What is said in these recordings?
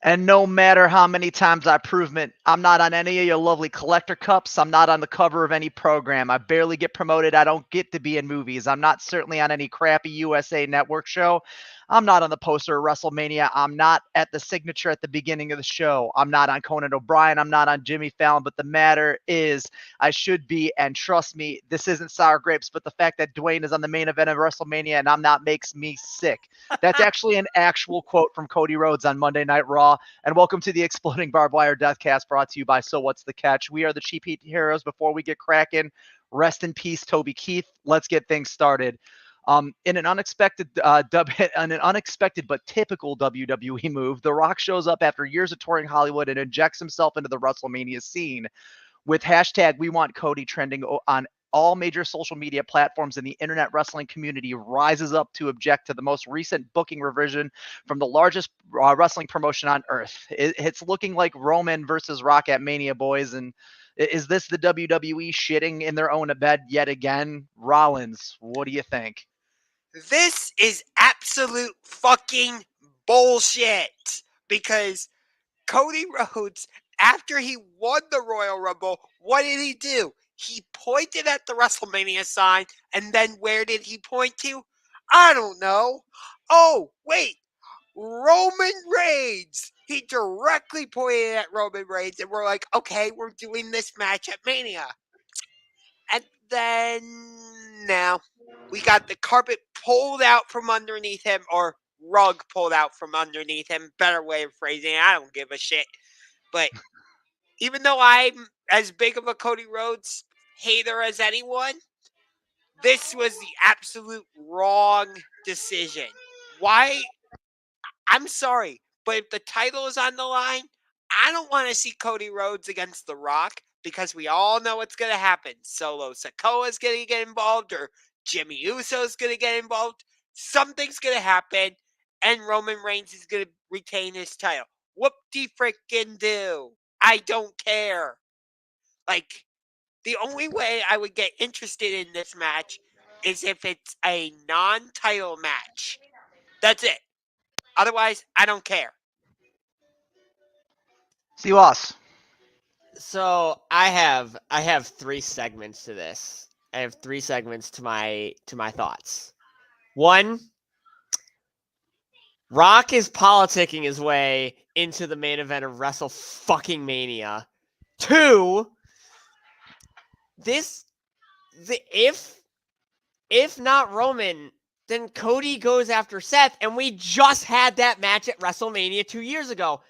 And no matter how many times I prove it, I'm not on any of your lovely collector cups. I'm not on the cover of any program. I barely get promoted. I don't get to be in movies. I'm not certainly on any crappy USA Network show. I'm not on the poster of WrestleMania. I'm not at the signature at the beginning of the show. I'm not on Conan O'Brien. I'm not on Jimmy Fallon. But the matter is, I should be. And trust me, this isn't sour grapes. But the fact that Dwayne is on the main event of WrestleMania and I'm not makes me sick. That's actually an actual quote from Cody Rhodes on Monday Night Raw. And welcome to the Exploding Barbed Wire Deathcast, brought to you by So What's the Catch. We are the Cheap Heat Heroes. Before we get cracking, rest in peace, Toby Keith. Let's get things started. In an unexpected but typical WWE move, The Rock shows up after years of touring Hollywood and injects himself into the WrestleMania scene with hashtag We Want Cody trending on all major social media platforms, and the internet wrestling community rises up to object to the most recent booking revision from the largest wrestling promotion on earth. It's looking like Roman versus Rock at Mania, boys. And is this the WWE shitting in their own bed yet again? Rollins, what do you think? This is absolute fucking bullshit. Because Cody Rhodes, after he won the Royal Rumble, what did he do? He pointed at the WrestleMania sign, and then where did he point to? I don't know. Oh, wait. Roman Reigns. He directly pointed at Roman Reigns, and we're like, okay, we're doing this match at Mania. And then now we got the carpet pulled out from underneath him, or rug pulled out from underneath him. Better way of phrasing it. I don't give a shit. But even though I'm as big of a Cody Rhodes hater as anyone, this was the absolute wrong decision. Why? I'm sorry, but if the title is on the line, I don't want to see Cody Rhodes against The Rock because we all know what's going to happen. Solo Sikoa's going to get involved, or Jimmy Uso's going to get involved. Something's going to happen, and Roman Reigns is going to retain his title. Whoop-de-frickin' do. I don't care. Like, the only way I would get interested in this match is if it's a non-title match. That's it. Otherwise, I don't care. See loss. So I have 3 segments to this. I have 3 segments to my thoughts. 1, Rock is politicking his way into the main event of Wrestle fucking Mania. 2, if not Roman, then Cody goes after Seth, and we just had that match at WrestleMania 2 years ago.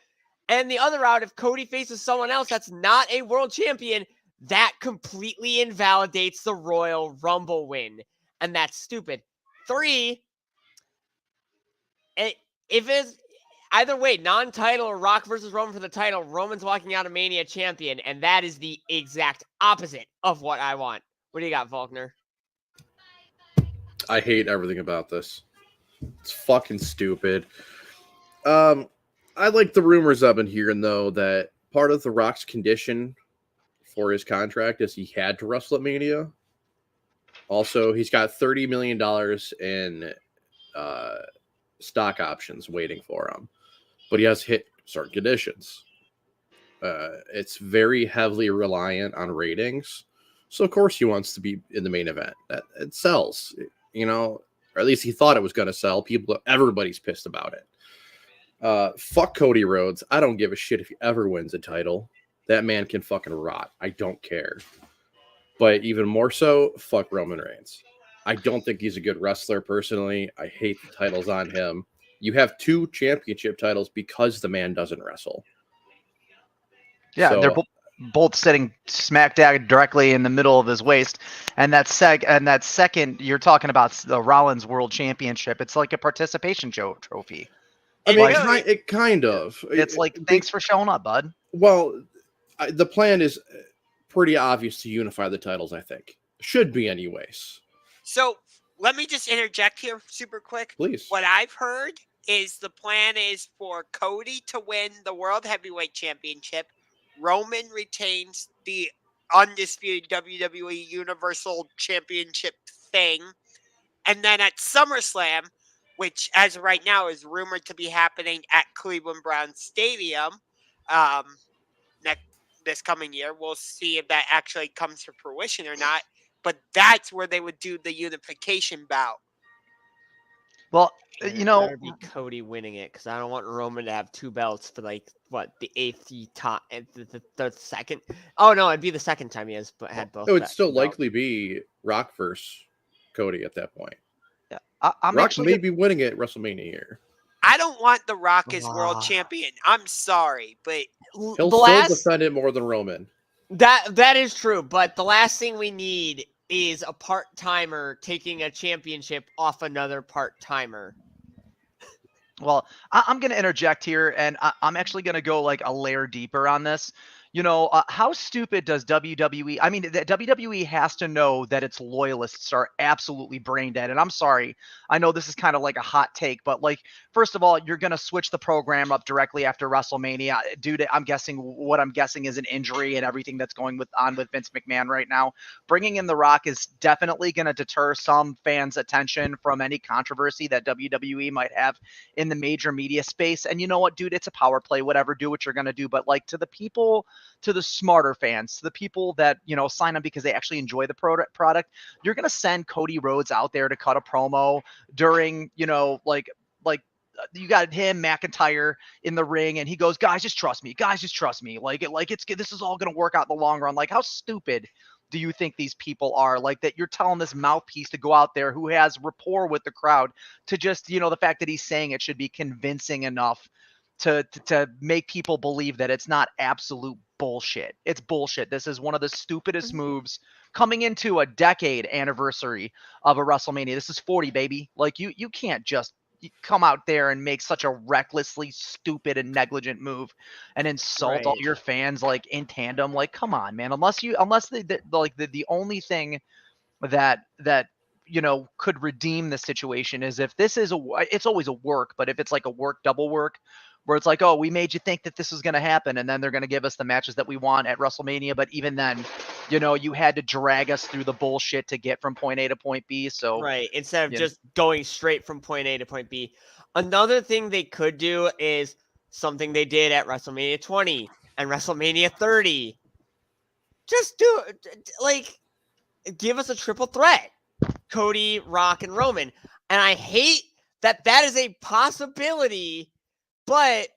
And the other route, if Cody faces someone else that's not a world champion, that completely invalidates the Royal Rumble win. And that's stupid. 3, if it's either way, non-title or Rock versus Roman for the title, Roman's walking out of Mania champion, and that is the exact opposite of what I want. What do you got, Faulkner? I hate everything about this. It's fucking stupid. I like the rumors I've been hearing, though, that part of The Rock's condition for his contract is he had to wrestle at Mania. Also, he's got $30 million in stock options waiting for him, but he has hit certain conditions. It's very heavily reliant on ratings, so of course he wants to be in the main event. It sells, or at least he thought it was going to sell. Everybody's pissed about it. Fuck Cody Rhodes. I don't give a shit if he ever wins a title. That man can fucking rot. I don't care. But even more so, fuck Roman Reigns. I don't think he's a good wrestler personally. I hate the titles on him. You have 2 championship titles because the man doesn't wrestle. Yeah, So, they're both sitting smack dab directly in the middle of his waist. And that second, you're talking about the Rollins World Championship. It's like a participation trophy. I mean, really, it kind of. It's like, thanks for showing up, bud. Well, the plan is pretty obvious to unify the titles, I think. Should be anyways. So let me just interject here super quick. Please. What I've heard is the plan is for Cody to win the World Heavyweight Championship. Roman retains the undisputed WWE Universal Championship thing. And then at SummerSlam, which as of right now is rumored to be happening at Cleveland Browns Stadium this coming year. We'll see if that actually comes to fruition or not. But that's where they would do the unification bout. Well, And you it know, better be Cody winning it because I don't want Roman to have 2 belts for like the 8th time, the second. Oh no, it'd be the second time he has had both. It would still 2 belts. likely be Rock versus Cody at that point. yeah, I'm Rock actually may be winning it at WrestleMania here. I don't want The Rock as world champion. I'm sorry, but He'll the still last defend it more than Roman. that is true, but the last thing we need is a part-timer taking a championship off another part-timer. Well, I'm going to interject here, and I'm actually going to go like a layer deeper on this. You know, how stupid does WWE? I mean, the WWE has to know that its loyalists are absolutely brain dead. And I'm sorry, I know this is kind of like a hot take, but like, first of all, you're going to switch the program up directly after WrestleMania due to, I'm guessing is an injury and everything that's going on with Vince McMahon right now. Bringing in The Rock is definitely going to deter some fans' attention from any controversy that WWE might have in the major media space. And you know what, dude, it's a power play, whatever, do what you're going to do. But like, to the people, to the smarter fans, to the people that, you know, sign up because they actually enjoy the product, you're going to send Cody Rhodes out there to cut a promo during, you know, like you got him, McIntyre in the ring, and he goes, guys, just trust me, this is all going to work out in the long run. Like, how stupid do you think these people are? Like, that you're telling this mouthpiece to go out there who has rapport with the crowd to just, you know, the fact that he's saying it should be convincing enough to make people believe that it's not absolute bullshit. It's bullshit. This is one of the stupidest moves coming into a decade anniversary of a WrestleMania. This is 40, baby. Like, you can't just come out there and make such a recklessly stupid and negligent move and insult all your fans like in tandem. Like, come on, man. Unless the only thing that you know could redeem the situation is if this is it's always a work, but if it's like a work double work where it's like, oh, we made you think that this was going to happen, and then they're going to give us the matches that we want at WrestleMania, but even then, you know, you had to drag us through the bullshit to get from point A to point B. So instead of just going straight from point A to point B. Another thing they could do is something they did at WrestleMania 20 and WrestleMania 30. Just do like give us a triple threat. Cody, Rock, and Roman. And I hate that is a possibility, but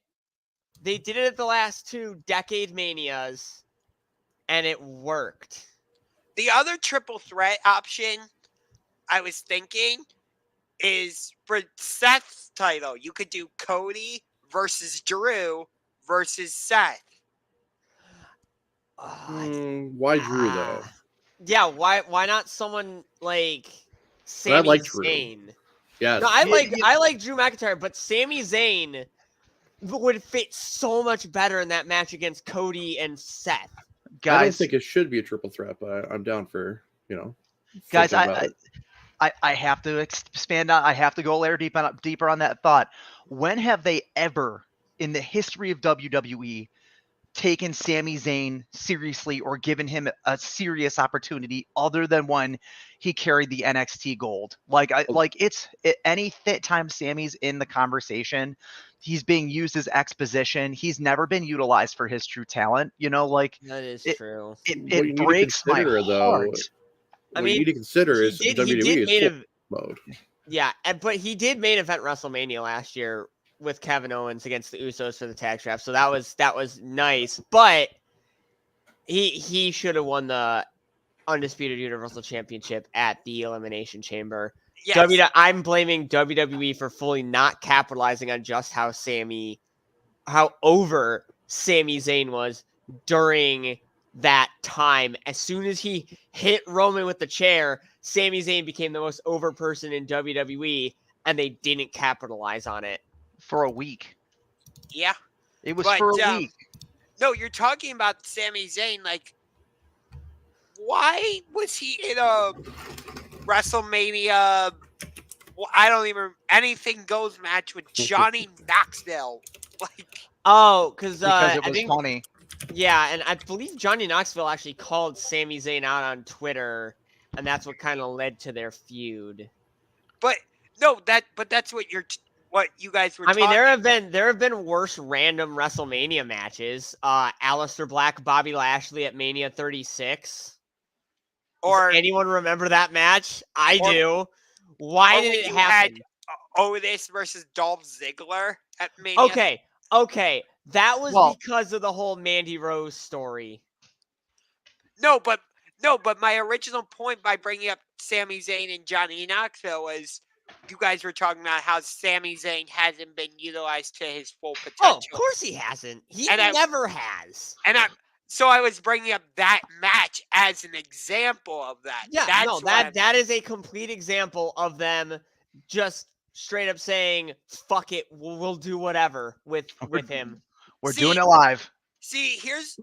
they did it at the last 2 Decade Manias, and it worked. The other triple threat option I was thinking is for Seth's title. You could do Cody versus Drew versus Seth. Why Drew, though? Yeah, why not someone like Sami I like Zayn? Drew. Yes. No, I like Drew McIntyre, but Sami Zayn would fit so much better in that match against Cody and Seth. Guys, I don't think it should be a triple threat, but I'm down for, you know. Guys, I have to expand on. I have to go a layer deeper on that thought. When have they ever, in the history of WWE, taken Sami Zayn seriously or given him a serious opportunity other than when he carried the NXT gold? Any time Sami's in the conversation, he's being used as exposition. He's never been utilized for his true talent. You know, like that is true. It breaks my heart. What you need to consider is WWE is mode. Yeah, but he did main event WrestleMania last year with Kevin Owens against the Usos for the tag strap, so that was nice. But he should have won the Undisputed Universal Championship at the Elimination Chamber. Yes. I'm blaming WWE for fully not capitalizing on just how over Sami Zayn was during that time. As soon as he hit Roman with the chair, Sami Zayn became the most over person in WWE, and they didn't capitalize on it. For a week. Yeah. It was for a week. No, you're talking about Sami Zayn. Like, why was he in a WrestleMania, anything goes match with Johnny Knoxville? Because it was funny. Yeah, and I believe Johnny Knoxville actually called Sami Zayn out on Twitter, and that's what kind of led to their feud. But No, but that's what what you guys were I mean, talking. there have been worse random WrestleMania matches. Aleister Black, Bobby Lashley at Mania 36. Does Or anyone remember that match? I or do. Why or did when it you had happen? Otis versus Dolph Ziggler at Mania. Okay. That was Well, because of the whole Mandy Rose story. No, but my original point by bringing up Sami Zayn and Johnny Knoxville was you guys were talking about how Sami Zayn hasn't been utilized to his full Oh, of potential. course he hasn't. He And never has. so I was bringing up that match as an example of that. Yeah, no, That's what that is a complete example of them just straight up saying, "Fuck it, we'll do whatever with him." we're See- doing it live. See, here's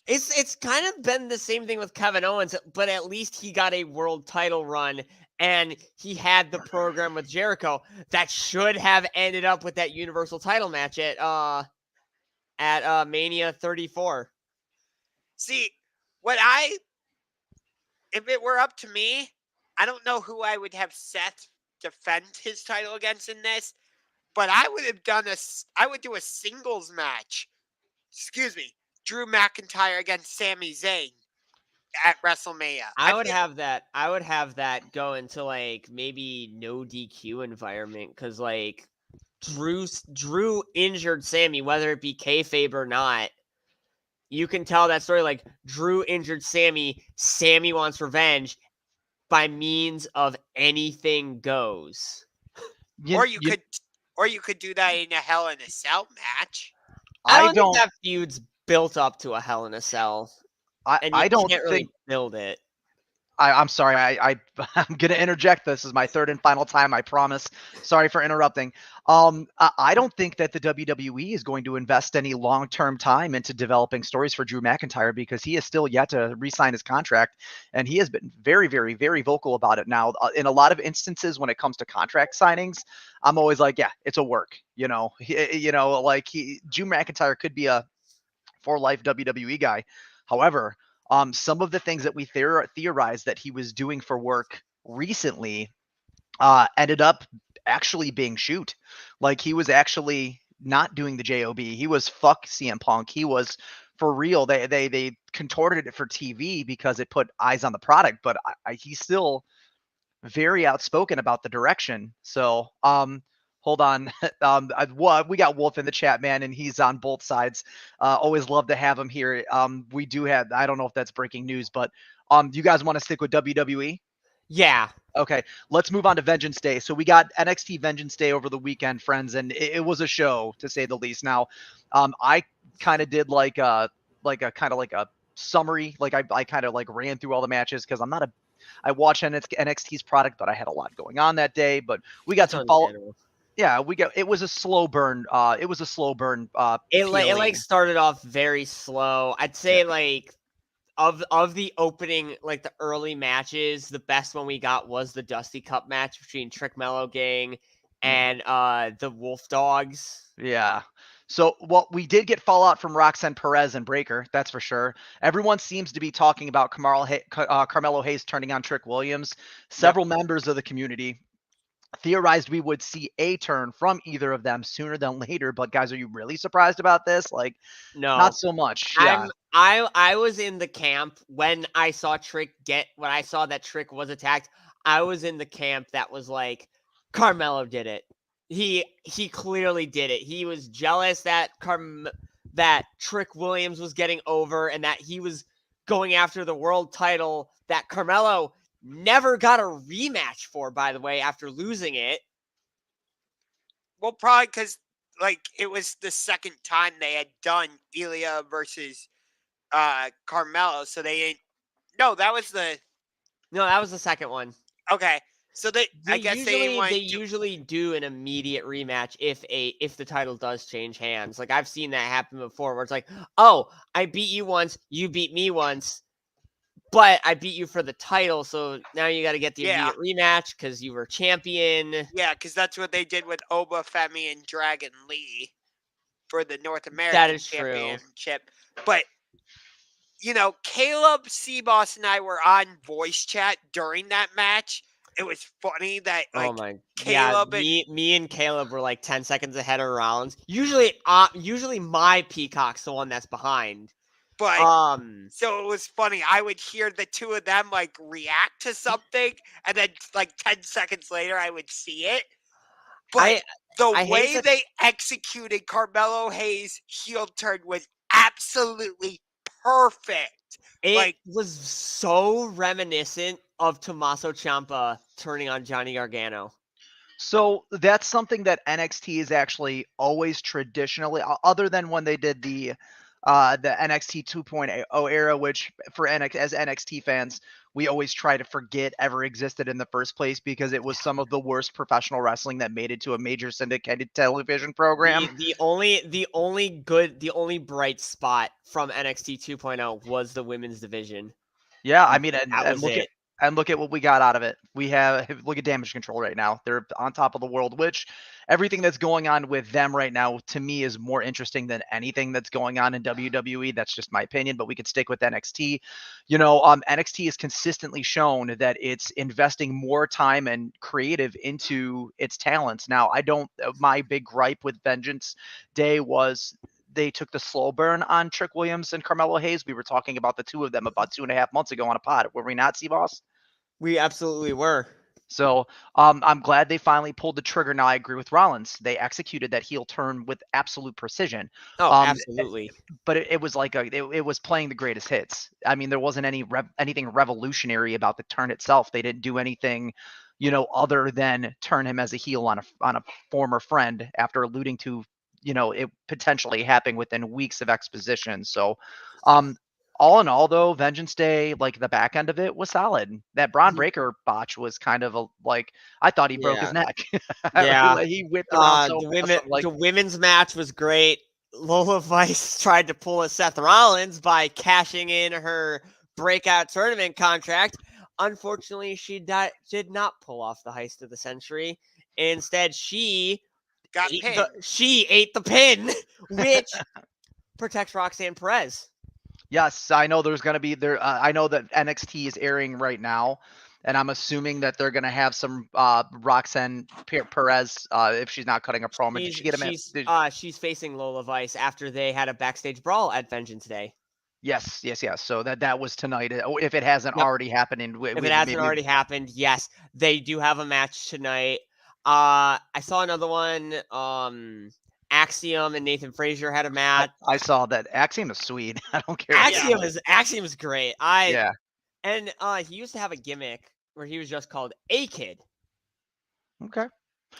It's kind of been the same thing with Kevin Owens, but at least he got a world title run and he had the program with Jericho that should have ended up with that Universal title match at Mania 34. see if it were up to me, I don't know who I would have Seth defend his title against in this, but I would do a singles match. Excuse me, Drew McIntyre against Sami Zayn at WrestleMania. I would have that go into like maybe no DQ environment because like Drew injured Sammy, whether it be kayfabe or not. You can tell that story like Drew injured Sammy. Sammy wants revenge by means of anything goes. Or you could do that in a Hell in a Cell match. I I don't think don't. that feud's built up to a Hell in a Cell, and you I don't can't really think. build it. I'm sorry. I'm gonna interject. This is my third and final time. I promise. Sorry for interrupting. I don't think that the WWE is going to invest any long-term time into developing stories for Drew McIntyre because he is still yet to re-sign his contract, and he has been very, very, very vocal about it. Now, in a lot of instances, when it comes to contract signings, I'm always like, yeah, it's a work. Drew McIntyre could be a for life WWE guy. However, some of the things that we theorized that he was doing for work recently ended up actually being shoot. Like he was actually not doing the job. He was fuck CM Punk. He was for real. They contorted it for TV because it put eyes on the product, but he's still very outspoken about the direction. So, hold on. We got Wolf in the chat, man, and he's on both sides. Always love to have him here. We do have, I don't know if that's breaking news, but do you guys want to stick with WWE? Yeah. Okay, let's move on to Vengeance Day. So we got NXT Vengeance Day over the weekend, friends, and it was a show to say the least. Now, I kind of did like a kind of like a summary. Like I kind of like ran through all the matches because I watched NXT's product, but I had a lot going on that day. But we got That's some follow. understandable. Yeah, it was a slow burn. It was a slow burn. It PLE. like started off very slow. I'd say like of the opening, like the early matches, the best one we got was the Dusty Cup match between Trick Mello Gang and the Wolf Dogs. Yeah. So, well, we did get fallout from Roxanne Perez and Breaker, that's for sure. Everyone seems to be talking about Carmelo Hayes turning on Trick Williams. Several members of the community theorized we would see a turn from either of them sooner than later. But guys, are you really surprised about this? Like, No, not so much. Yeah. I was in the camp when I saw when I saw that Trick was attacked. I was in the camp that was like, Carmelo did it. He clearly did it. He was jealous that that Trick Williams was getting over and that he was going after the world title that Carmelo never got a rematch for, by the way, after losing it. Well, probably because like it was the second time they had done Ilya versus Carmelo, so they didn't. No, that was the second one. okay. So I guess they usually do an immediate rematch if the title does change hands. Like I've seen that happen before, where it's like, oh, I beat you once, you beat me once, but I beat you for the title, so now you got to get the immediate rematch because you were champion. Yeah, because that's what they did with Oba Femi and Dragon Lee for the North American That is Championship. But Caleb, Seaboss, and I were on voice chat during that match. it was funny that Oh my, Caleb and me and Caleb were like 10 seconds ahead of Rollins. Usually my Peacock's the one that's behind. but Um, so it was funny. I would hear the two of them like react to something, and then like 10 seconds later, I would see it. But the I hate way that- they executed Carmelo Hayes' heel turn was absolutely perfect. it Like, was so reminiscent of Tommaso Ciampa turning on Johnny Gargano. So that's something that NXT is actually always traditionally, other than when they did the NXT 2.0 era, which for as NXT fans, we always try to forget ever existed in the first place because it was some of the worst professional wrestling that made it to a major syndicated television program. The only bright spot from NXT 2.0 was the women's division. Yeah, I mean, That was it. Look at what we got out of it. We have look at Damage Control right now. They're on top of the world, which everything that's going on with them right now to me is more interesting than anything that's going on in WWE. That's just my opinion, but we could stick with NXT. NXT has consistently shown that it's investing more time and creative into its talents. Now, I don't. My big gripe with Vengeance Day was they took the slow burn on Trick Williams and Carmelo Hayes. We were talking about the two of them about 2.5 months ago on a pod. Were we not, C-Boss? We absolutely were. So I'm glad they finally pulled the trigger. Now I agree with Rollins. They executed that heel turn with absolute precision. Oh, Um, absolutely. but it was like it was playing the greatest hits. I mean, there wasn't anything revolutionary about the turn itself. They didn't do anything, other than turn him as a heel on a former friend after alluding to, it potentially happening within weeks of exposition. So, all in all, though, Vengeance Day, like the back end of it was solid. That Braun Breaker botch was kind of I thought he broke his neck. Yeah. He whipped around so fast. The women's match was great. Lola Vice tried to pull a Seth Rollins by cashing in her breakout tournament contract. Unfortunately, she did not pull off the heist of the century. Instead, she ate the pin, which protects Roxanne Perez. Yes, I know there's going to be there. I know that NXT is airing right now, and I'm assuming that they're going to have some Roxanne Perez if she's not cutting a promo. Did she get him? She's facing Lola Vice after they had a backstage brawl at Vengeance Day. Yes. So that was tonight. If it hasn't already happened, already happened, yes, they do have a match tonight. I saw another one. Axiom and Nathan Frazier had a match. I saw that. Axiom is sweet. I don't care. Axiom is great. And he used to have a gimmick where he was just called A Kid. Okay.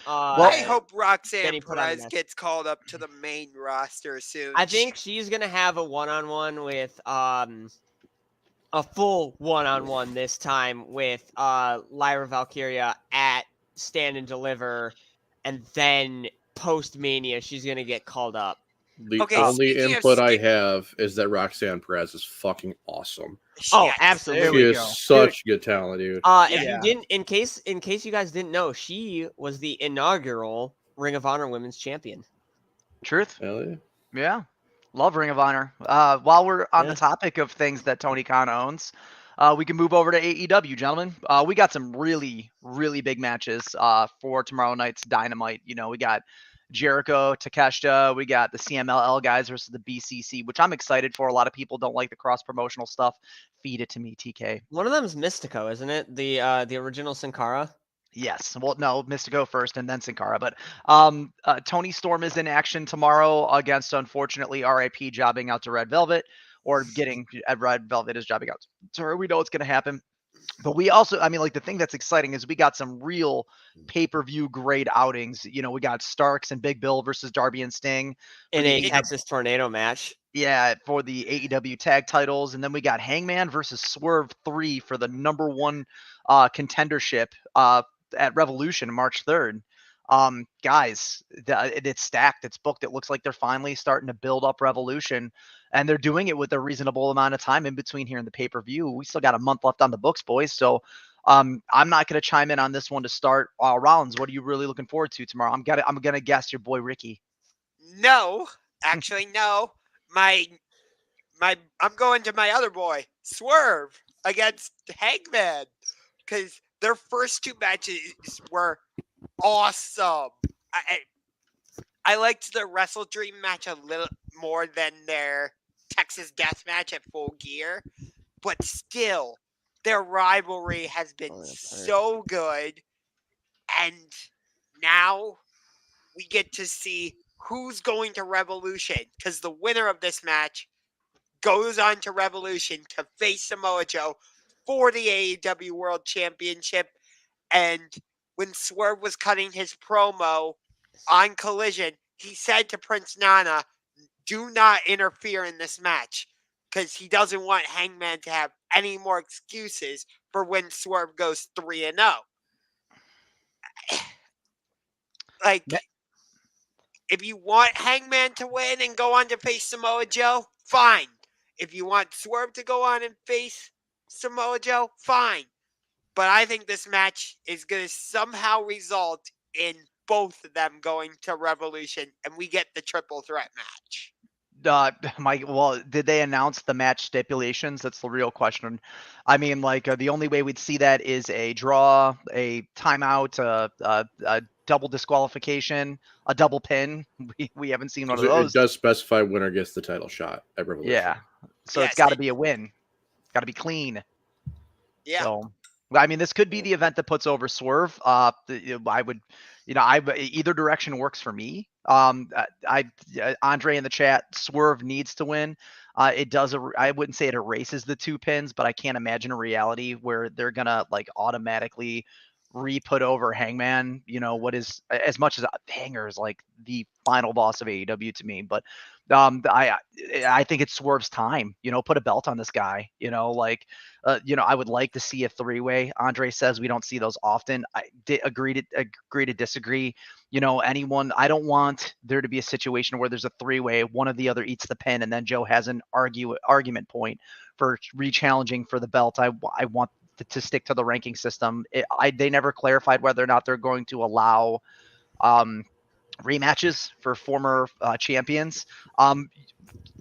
I hope Roxanne Perez gets called up to the main roster soon. I think she's gonna have a one-on-one with a full one-on-one this time with Lyra Valkyria at Stand and Deliver, and then post-Mania she's gonna get called up. The only input I have is that Roxanne Perez is fucking awesome. Absolutely. She is such good talent, dude. If you didn't, in case you guys didn't know, she was the inaugural Ring of Honor Women's Champion. Truth. Hell yeah. Love Ring of Honor. While we're on the topic of things that Tony Khan owns, we can move over to AEW, gentlemen. We got some really, really big matches for tomorrow night's Dynamite. We got Jericho, Takeshita. We got the CMLL guys versus the BCC, which I'm excited for. A lot of people don't like the cross-promotional stuff. Feed it to me, TK. One of them's Mystico, isn't it? The original Sin Cara? Yes. Well, no, Mystico first and then Sin Cara. But Tony Storm is in action tomorrow against, unfortunately, RIP jobbing out to Red Velvet, or getting Red Velvet is jobbing out to her. We know it's going to happen. But we also, the thing that's exciting is we got some real pay-per-view grade outings. We got Starks and Big Bill versus Darby and Sting in a Texas Tornado match. Yeah, for the AEW tag titles. And then we got Hangman versus Swerve 3 for the number one contendership at Revolution March 3rd. Guys, it's stacked. It's booked. It looks like they're finally starting to build up Revolution, and they're doing it with a reasonable amount of time in between here in the pay-per-view. We still got a month left on the books, boys. So I'm not going to chime in on this one to start. Rollins, what are you really looking forward to tomorrow? I'm gonna guess your boy Ricky. No, actually, no. I'm going to my other boy, Swerve, against Hangman, because Their first two matches were awesome. I liked the Wrestle Dream match a little more than their Texas Death match at Full Gear, but still, their rivalry has been so good, and now we get to see who's going to Revolution, because the winner of this match goes on to Revolution to face Samoa Joe for the AEW World Championship. And when Swerve was cutting his promo on Collision, he said to Prince Nana, do not interfere in this match, because he doesn't want Hangman to have any more excuses for when Swerve goes 3-0. Like, if you want Hangman to win and go on to face Samoa Joe, fine. If you want Swerve to go on and face Samoa Joe, fine. But I think this match is going to somehow result in both of them going to Revolution, and we get the triple threat match. Well, did they announce the match stipulations? That's the real question. I mean, like, the only way we'd see that is a draw, a timeout, a double disqualification, a double pin. We haven't seen one of It those. does specify winner gets the title shot at Revolution. Yeah. So Yes, it's got to be a win. Got to be clean. Yeah. So, I mean, this could be the event that puts over Swerve. I would, either direction works for me. Andre in the chat, Swerve needs to win. It does. I wouldn't say it erases the two pins, but I can't imagine a reality where they're gonna like automatically re-put over Hangman. What is, as much as Hanger is like the final boss of AEW to me, but I think it's Swerve's time. Put a belt on this guy. I would like to see a three-way. Andre says we don't see those often. I agree to disagree. Anyone. I don't want there to be a situation where there's a three-way, one of the other eats the pin, and then Joe has an argument point for re-challenging for the belt. I want to stick to the ranking system. They never clarified whether or not they're going to allow rematches for former champions.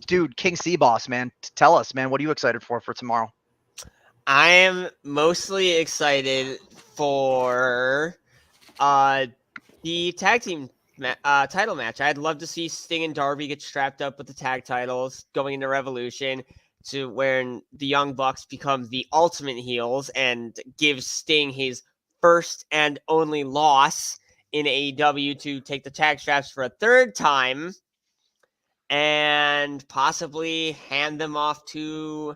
Dude, King C-Boss, man, tell us, man, what are you excited for tomorrow? I am mostly excited for the tag team title match. I'd love to see Sting and Darby get strapped up with the tag titles going into Revolution, to where the Young Bucks become the ultimate heels and give Sting his first and only loss in AEW to take the tag straps for a third time and possibly hand them off to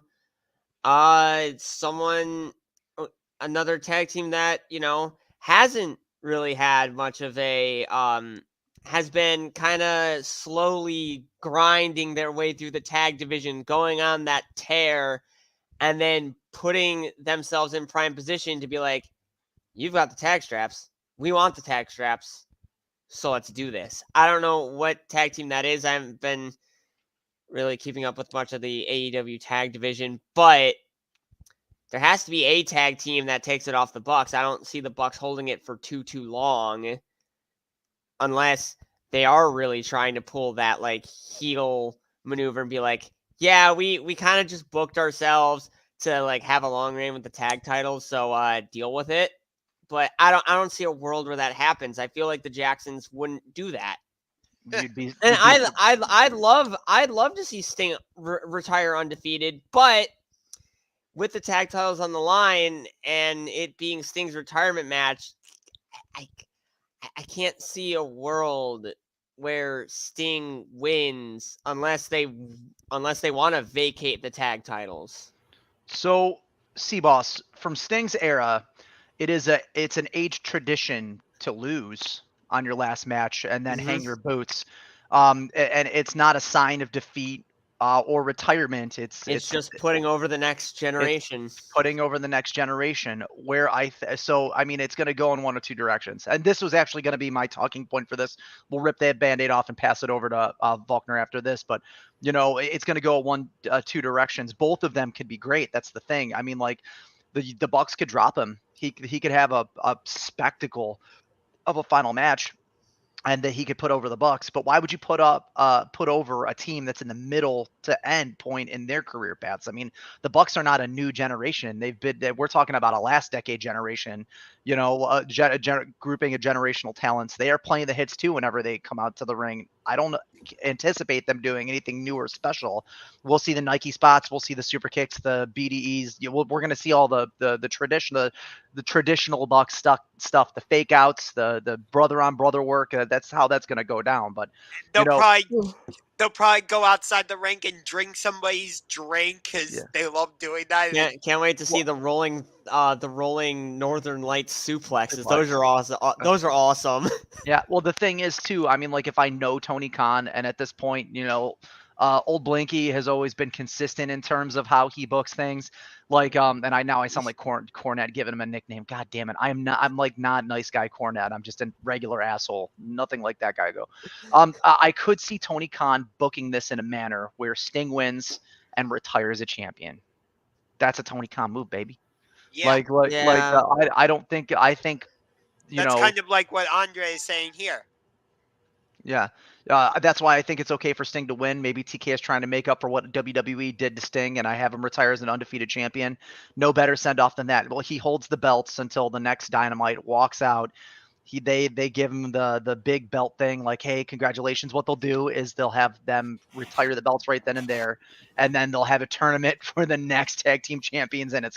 another tag team that, hasn't really had much of a has been kind of slowly grinding their way through the tag division, going on that tear, and then putting themselves in prime position to be like, you've got the tag straps. We want the tag straps. So let's do this. I don't know what tag team that is. I haven't been really keeping up with much of the AEW tag division, but there has to be a tag team that takes it off the Bucks. I don't see the Bucks holding it for too long, unless they are really trying to pull that like heel maneuver and be like, yeah, we kind of just booked ourselves to like have a long reign with the tag titles, so deal with it. But I don't see a world where that happens. I feel like the Jacksons wouldn't do that. I'd love to see Sting retire undefeated, but with the tag titles on the line and it being Sting's retirement match, I can't see a world where Sting wins unless they want to vacate the tag titles. So, C-Boss, from Sting's era, it's an age tradition to lose on your last match and then hang your boots. And it's not a sign of defeat or retirement. It's just putting over the next generation. Putting over the next generation. Where so I mean, it's going to go in one or two directions. And this was actually going to be my talking point for this. We'll rip that Band-Aid off and pass it over to Volkner after this. But it's going to go two directions. Both of them could be great. That's the thing. I mean, like the Bucks could drop him. He could have a spectacle of a final match. and that he could put over the Bucks. But why would you put over a team that's in the middle to end point in their career paths? I mean, the Bucks are not a new generation. We're talking about a last decade generation, grouping of generational talents. They are playing the hits too whenever they come out to the ring. I don't anticipate them doing anything new or special. We'll see the Nike spots, we'll see the super kicks, the BDEs. We're going to see all the traditional Bucks stuff, the fake outs, the brother on brother work. That's how that's going to go down. But they'll probably go outside the rink and drink somebody's drink because they love doing that. Can't wait to see the rolling Northern Lights suplexes. Those are awesome. Those are awesome. Yeah. Well, the thing is too, I mean, like if I know Tony Khan, and at this point, old Blinky has always been consistent in terms of how he books things. Like, and I sound like Cornette giving him a nickname. God damn it. I'm like not nice guy Cornette. I'm just a regular asshole. Nothing like that guy go. I could see Tony Khan booking this in a manner where Sting wins and retires a champion. That's a Tony Khan move, baby. Yeah. I think, that's kind of like what Andre is saying here. Yeah. That's why I think it's okay for Sting to win. Maybe TK is trying to make up for what WWE did to Sting, and I have him retire as an undefeated champion. No better send-off than that. Well, he holds the belts until the next Dynamite, walks out. They give him the big belt thing, like, hey, congratulations. What they'll do is they'll have them retire the belts right then and there, and then they'll have a tournament for the next tag team champions, and it's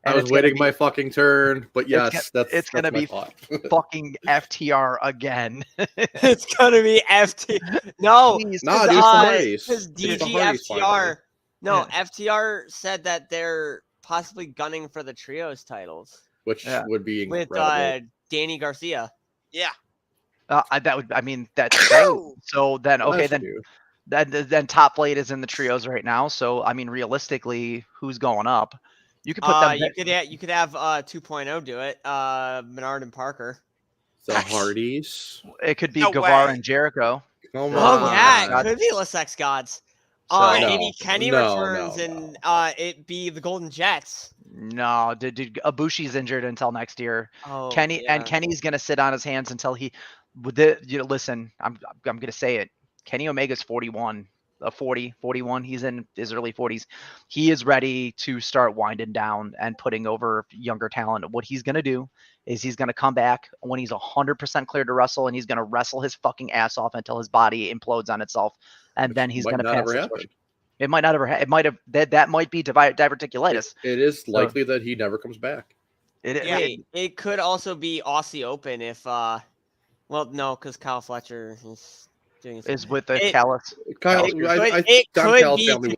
I was waiting my fucking turn, but yes, it's gonna be fucking FTR again. It's gonna be FTR. No, because DG FTR. No, FTR said that they're possibly gunning for the trios titles, which would be incredible. With Danny Garcia. Yeah. That would. I mean, that's so. Then okay, then Top Flight is in the trios right now. So I mean, realistically, who's going up? You could put them. You could have 2.0 do it. Menard and Parker. The Hardys. It could be Guevara and Jericho. Oh yeah, it could be the Sex Gods. Maybe Kenny returns and it be the Golden Jets. No, dude, Ibushi's injured until next year. Kenny's gonna sit on his hands until he. Listen, I'm gonna say it. Kenny Omega's 41. 41. He's in his early 40s. He is ready to start winding down and putting over younger talent. What he's going to do is he's going to come back when he's 100% clear to wrestle, and he's going to wrestle his fucking ass off until his body implodes on itself. And then he's going to pass the switch. It might not ever happen. It might have that might be diverticulitis. It is likely that he never comes back. It could also be Aussie Open if no, because Kyle Fletcher is with the Callis. It could be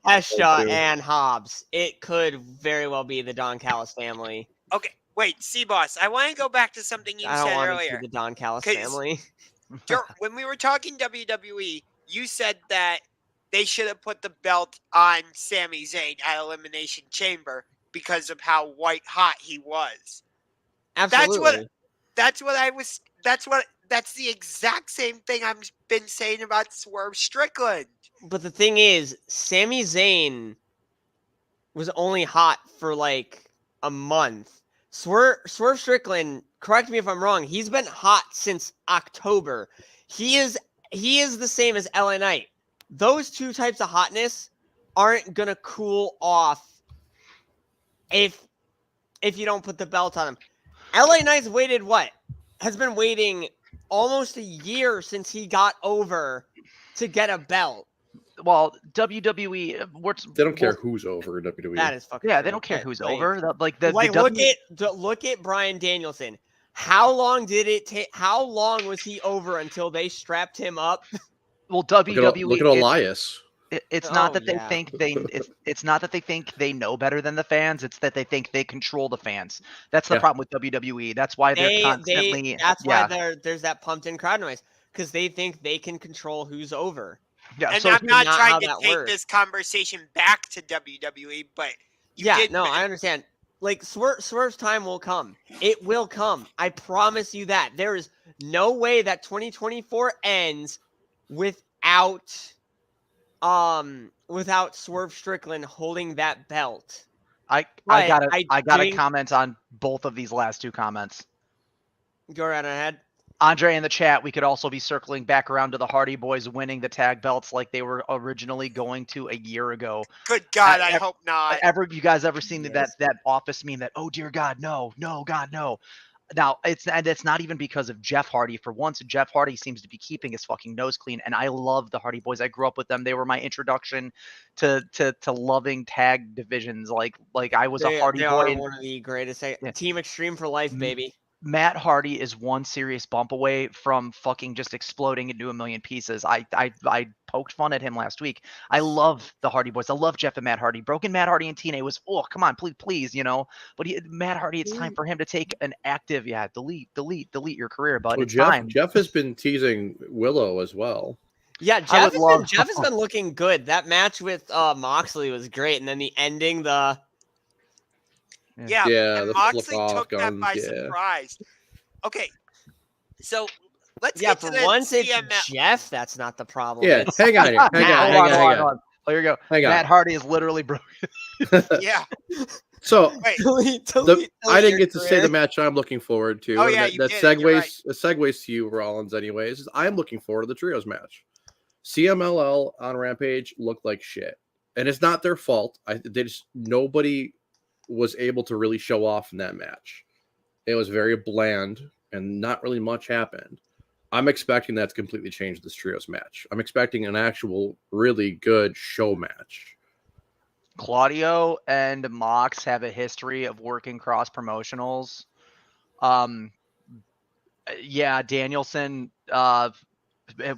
Kesha and Hobbs. It could very well be the Don Callis family. Okay, wait, C-Boss, I want to go back to something you said earlier. The Don Callis family. When we were talking WWE, you said that they should have put the belt on Sami Zayn at Elimination Chamber because of how white hot he was. Absolutely. That's the exact same thing I've been saying about Swerve Strickland. But the thing is, Sami Zayn was only hot for like a month. Swerve Strickland, correct me if I'm wrong, he's been hot since October. He is the same as LA Knight. Those two types of hotness aren't gonna cool off if you don't put the belt on him. LA Knight's has been waiting almost a year since he got over to get a belt. Well, WWE, they don't care who's over in WWE. That is fucking they don't care who's over. Look at Bryan Danielson. How long did it take? How long was he over until they strapped him up? Well, WWE. Look at Elias. It's not that they think it's not that they think they know better than the fans. It's that they think they control the fans. That's the problem with WWE. That's why they're constantly. Why there's that pumped in crowd noise, because they think they can control who's over. Yeah, and I'm not trying to take this conversation back to WWE, but I understand. Like Swerve's time will come. It will come. I promise you that. There is no way that 2024 ends without Swerve Strickland holding that belt. I gotta comment on both of these last two comments. Go right ahead. Andre in the chat, we could also be circling back around to the Hardy Boys winning the tag belts like they were originally going to a year ago. Good God, I hope not. You guys ever seen Yes. that Office meme that, oh dear God, no, God, no. Now it's not even because of Jeff Hardy. For once, Jeff Hardy seems to be keeping his fucking nose clean, and I love the Hardy Boys. I grew up with them. They were my introduction to loving tag divisions. Like I was a Hardy They boy. are And one of the greatest. Yeah. Team Extreme for life, baby. Matt Hardy is one serious bump away from fucking just exploding into a million pieces. I poked fun at him last week. I love the Hardy Boys. I love Jeff and Matt Hardy. Broken Matt Hardy and TNA was, oh, come on, please, you know. But Matt Hardy, it's time for him to take an active, delete your career, bud. It's time. Jeff has been teasing Willow as well. Yeah, Jeff has been looking good. That match with Moxley was great, and then the ending, Yeah, and the Moxley flip-off took that guns, by surprise. Okay, so let's get to for the once CML. it's Jeff. That's not the problem. Yeah, It's hang on here. Hang on. Oh, here we go. Hang on. Matt Hardy is literally broken. Yeah. So Wait. I didn't get to say the match I'm looking forward to. Oh, yeah, that segues to you, Rollins. Anyways, I'm looking forward to the trios match. CMLL on Rampage looked like shit, and it's not their fault. Nobody was able to really show off in that match. It was very bland, and not really much happened. I'm expecting that to completely change this trios match. I'm expecting an actual really good show match. Claudio and Mox have a history of working cross promotionals. Danielson,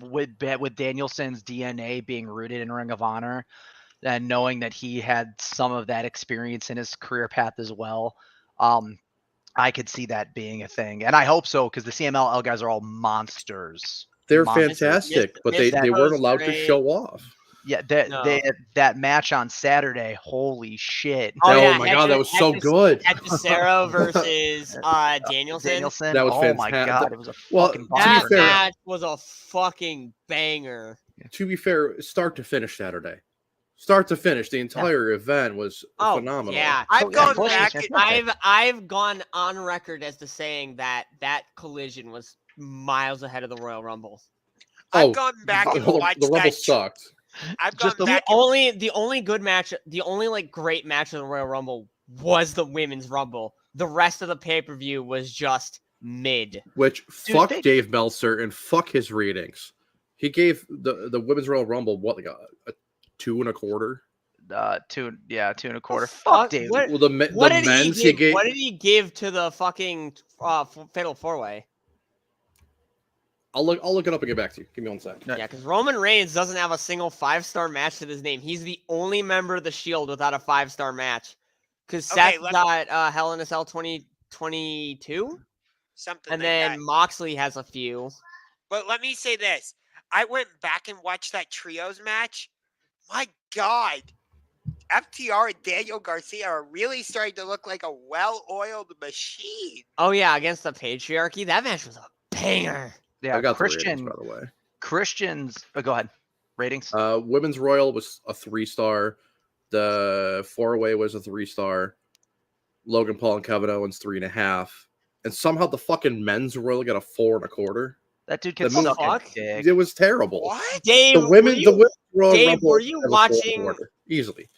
with Danielson's DNA being rooted in Ring of Honor, and knowing that he had some of that experience in his career path as well, I could see that being a thing, and I hope so, because the CMLL guys are all monsters. They're fantastic, but they weren't allowed to show off. Yeah, that match on Saturday, holy shit! Oh my god, that was so good. Cesaro versus Danielson. That was fantastic. My god, it was a fucking that match was a fucking banger. To be fair, start to finish Saturday. Start to finish, the entire event was phenomenal. Yeah, I've gone on record as to saying that collision was miles ahead of the Royal Rumble. I've gone back and watched the Rumble sucked. I've gone back. The only good match, the only like great match of the Royal Rumble was the Women's Rumble. The rest of the pay-per-view was just mid. Which fuck Dave Meltzer and fuck his ratings. He gave the Women's Royal Rumble what, like a 2.25? 2.25. Fuck Dave. What did he give to the fucking Fatal 4-Way? I'll look it up and get back to you. Give me 1 sec. Yeah, because Roman Reigns doesn't have a single 5-star match to his name. He's the only member of the Shield without a 5-star match. Because Seth got Hell in a Cell 2022? Something and like then that. Moxley has a few. But let me say this. I went back and watched that trios match. My God. FTR and Daniel Garcia are really starting to look like a well-oiled machine. Oh, yeah, against the Patriarchy. That match was a banger. Yeah, I got Christian, the ratings, by the way. Christian's go ahead. Ratings. Women's Royal was a 3-star. The 4-way was a 3-star. Logan Paul and Kevin Owens 3.5. And somehow the fucking Men's Royal got a 4.25. That dude can suck a dick. It was terrible. What? Dave, the Women's Royal Rumble were you watching? Easily.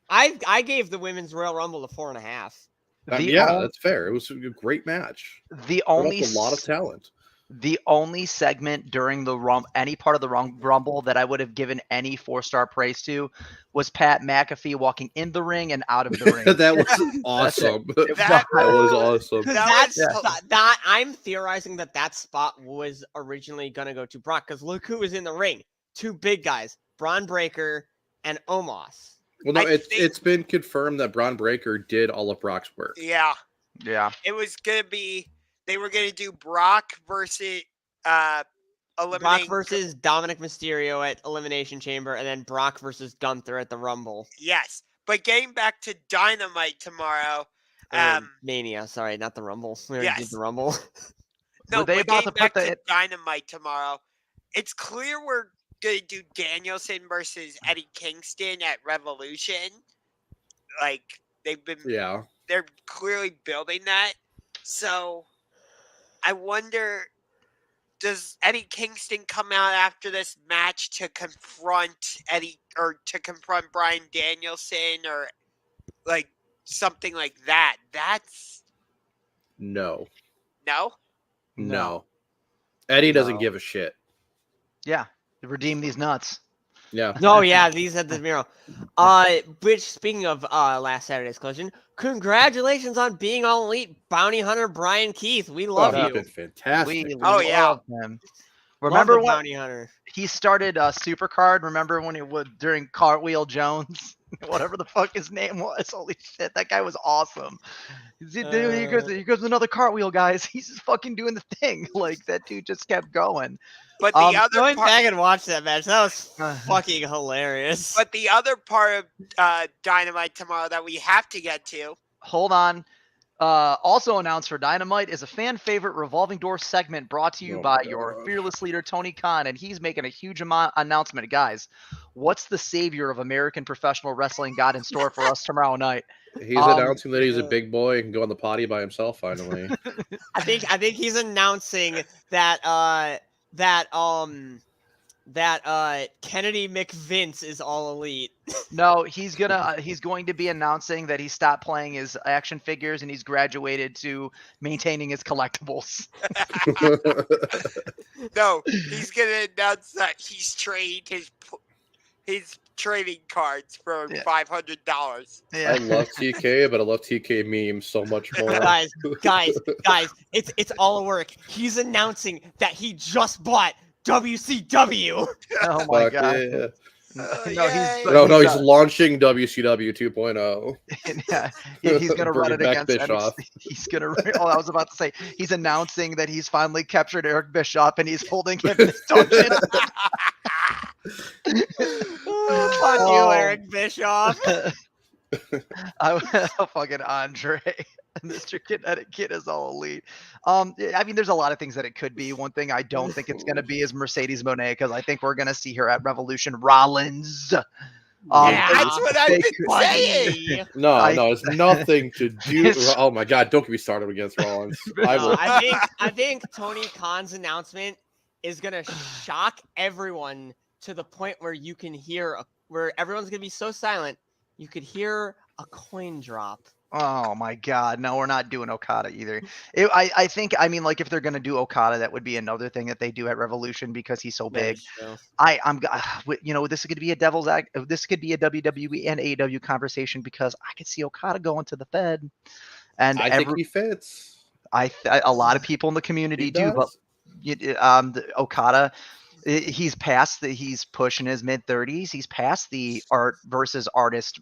I gave the Women's Royal Rumble a 4.5. That's fair. It was a great match. A lot of talent. The only segment during the any part of the Rumble that I would have given any 4-star praise to was Pat McAfee walking in the ring and out of the ring. That was awesome. That was awesome. I'm theorizing that spot was originally going to go to Brock, because look who was in the ring. 2 big guys, Braun Breaker and Omos. Well, no, it's been confirmed that Braun Breaker did all of Brock's work. Yeah. It was going to be... They were going to do Brock versus Brock versus Dominic Mysterio at Elimination Chamber, and then Brock versus Gunther at the Rumble. Yes, but getting back to Dynamite tomorrow. Mania, sorry, not the Rumble. We already did the Rumble. No, but getting back to Dynamite tomorrow, it's clear we're going to do Danielson versus Eddie Kingston at Revolution. Like, they're clearly building that. So... I wonder does Eddie Kingston come out after this match to confront Bryan Danielson or like something like that? That's No. no. No. Eddie doesn't No. give a shit. Yeah, redeem these nuts. Yeah. No, yeah, these at the Miro. Which speaking of last Saturday's collision, congratulations on being All Elite Bounty Hunter Brian Keith. We love He's you. been fantastic. We Oh, yeah. love him. Love Remember the when Bounty Hunter. he started Supercard? Remember when he would during Cartwheel Jones? Whatever the fuck his name was. Holy shit, that guy was awesome. He goes another cartwheel, guys. He's just fucking doing the thing. Like that dude just kept going. But the other Going part, back and watch that match. That was fucking hilarious. but the other part of Dynamite tomorrow that we have to get to. Hold on. Also announced for Dynamite is a fan favorite revolving door segment brought to you Oh by my your God. fearless leader Tony Khan, and he's making a huge announcement, guys. What's the savior of American professional wrestling got in store for us tomorrow night? He's announcing that he's a big boy and can go on the potty by himself finally. I think he's announcing that Kennedy McVince is All Elite. No, he's going to be announcing that he stopped playing his action figures and he's graduated to maintaining his collectibles. No, he's gonna announce that he's traded his trading cards for Yeah. $500. Yeah. I love TK, but I love TK memes so much more. guys, it's all a work. He's announcing that he just bought WCW. Oh my Fuck god. yeah. Yay. He's launching WCW 2.0. Yeah, he's gonna run it Bring back against Bischoff. NXT. He's gonna. Oh, I was about to say he's announcing that he's finally captured Eric Bischoff and he's holding him in his dungeon. Fuck you, Eric Bischoff. Fucking Andre. Mr. Connecticut is All Elite. I mean, there's a lot of things that it could be. One thing I don't think it's going to be is Mercedes Moné, because I think we're going to see her at Revolution Rollins. Yeah, That's what I've been saying. No, it's nothing to do. Oh my god, don't get me started against Rollins. I think Tony Khan's announcement is gonna shock everyone to the point where you can hear where everyone's gonna be so silent you could hear a coin drop. Oh my god, no, we're not doing Okada either. I think, I mean, like if they're gonna do Okada, that would be another thing that they do at Revolution because he's so big. This is gonna be this could be a WWE and AEW conversation because I could see Okada going to the Fed, and I think he fits. a lot of people in the community do, but Okada, he's pushing his mid-30s. He's past the art versus artist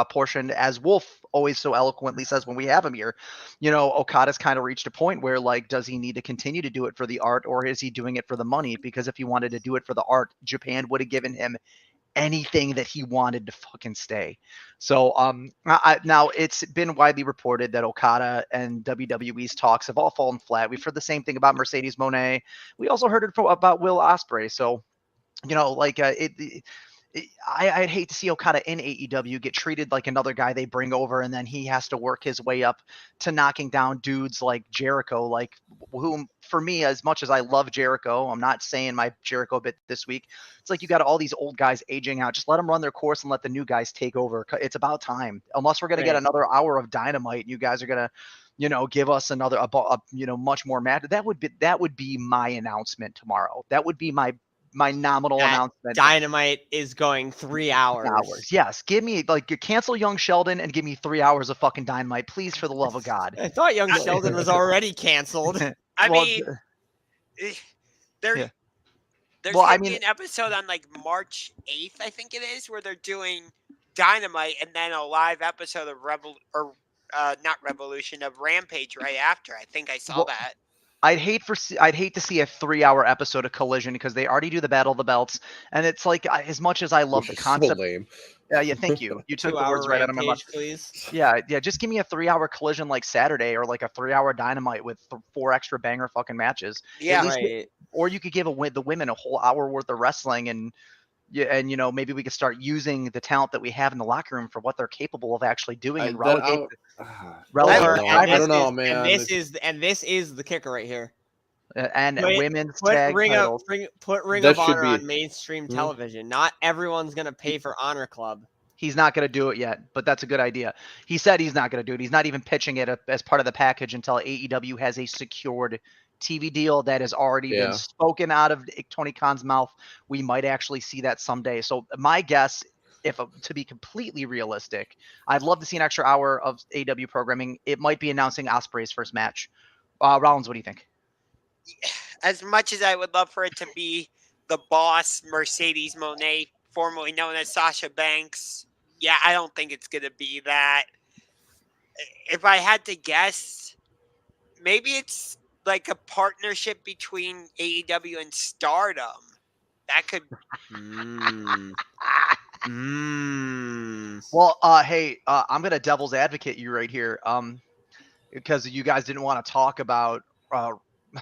portion, as Wolf always so eloquently says when we have him here. Okada's kind of reached a point where, like, does he need to continue to do it for the art, or is he doing it for the money? Because if he wanted to do it for the art, Japan would have given him anything that he wanted to fucking stay. So now it's been widely reported that Okada and WWE's talks have all fallen flat. We've heard the same thing about Mercedes Moné. We also heard it about Will Ospreay. So I'd hate to see Okada in AEW get treated like another guy they bring over, and then he has to work his way up to knocking down dudes like Jericho, like whom, for me, as much as I love Jericho, I'm not saying my Jericho bit this week. It's like you got all these old guys aging out. Just let them run their course and let the new guys take over. It's about time. Unless we're going to get another hour of Dynamite, and you guys are going to give us another, much more match. That would be my announcement tomorrow. That would be my nominal announcement. Dynamite is going 3 hours. Yes. Give me, cancel Young Sheldon and give me 3 hours of fucking Dynamite, please, for the love of God. I thought Young Sheldon was already canceled. There's gonna be an episode on March 8th, I think it is, where they're doing Dynamite and then a live episode of not Revolution, of Rampage right after. I think I saw that. I'd hate to see a 3-hour episode of Collision because they already do the Battle of the Belts, and it's like, as much as I love the concept. So lame. Yeah, thank you. You took the words right out of my mouth. Please. Yeah. Just give me a 3-hour Collision like Saturday, or like a 3-hour Dynamite with 4 extra banger fucking matches. Yeah, right. Or you could give the women a whole hour worth of wrestling, and maybe we could start using the talent that we have in the locker room for what they're capable of actually doing and relegate. I don't know, man. And this is the kicker right here. and Put- women's Put tag Ring titles. Ring That of should Honor be- on mainstream Hmm? television. Not everyone's gonna pay for Honor Club. He's not going to do it yet, but that's a good idea. He said he's not going to do it. He's not even pitching it as part of the package until AEW has a secured TV deal that has already been Yeah. spoken out of Tony Khan's mouth. We might actually see that someday. So my guess, if to be completely realistic, I'd love to see an extra hour of AEW programming. It might be announcing Ospreay's first match. Rollins, what do you think? As much as I would love for it to be the boss, Mercedes Moné, formerly known as Sasha Banks, yeah, I don't think it's going to be that. If I had to guess, maybe it's like a partnership between AEW and Stardom. That could. Well, hey, I'm gonna devil's advocate you right here, because you guys didn't want to talk about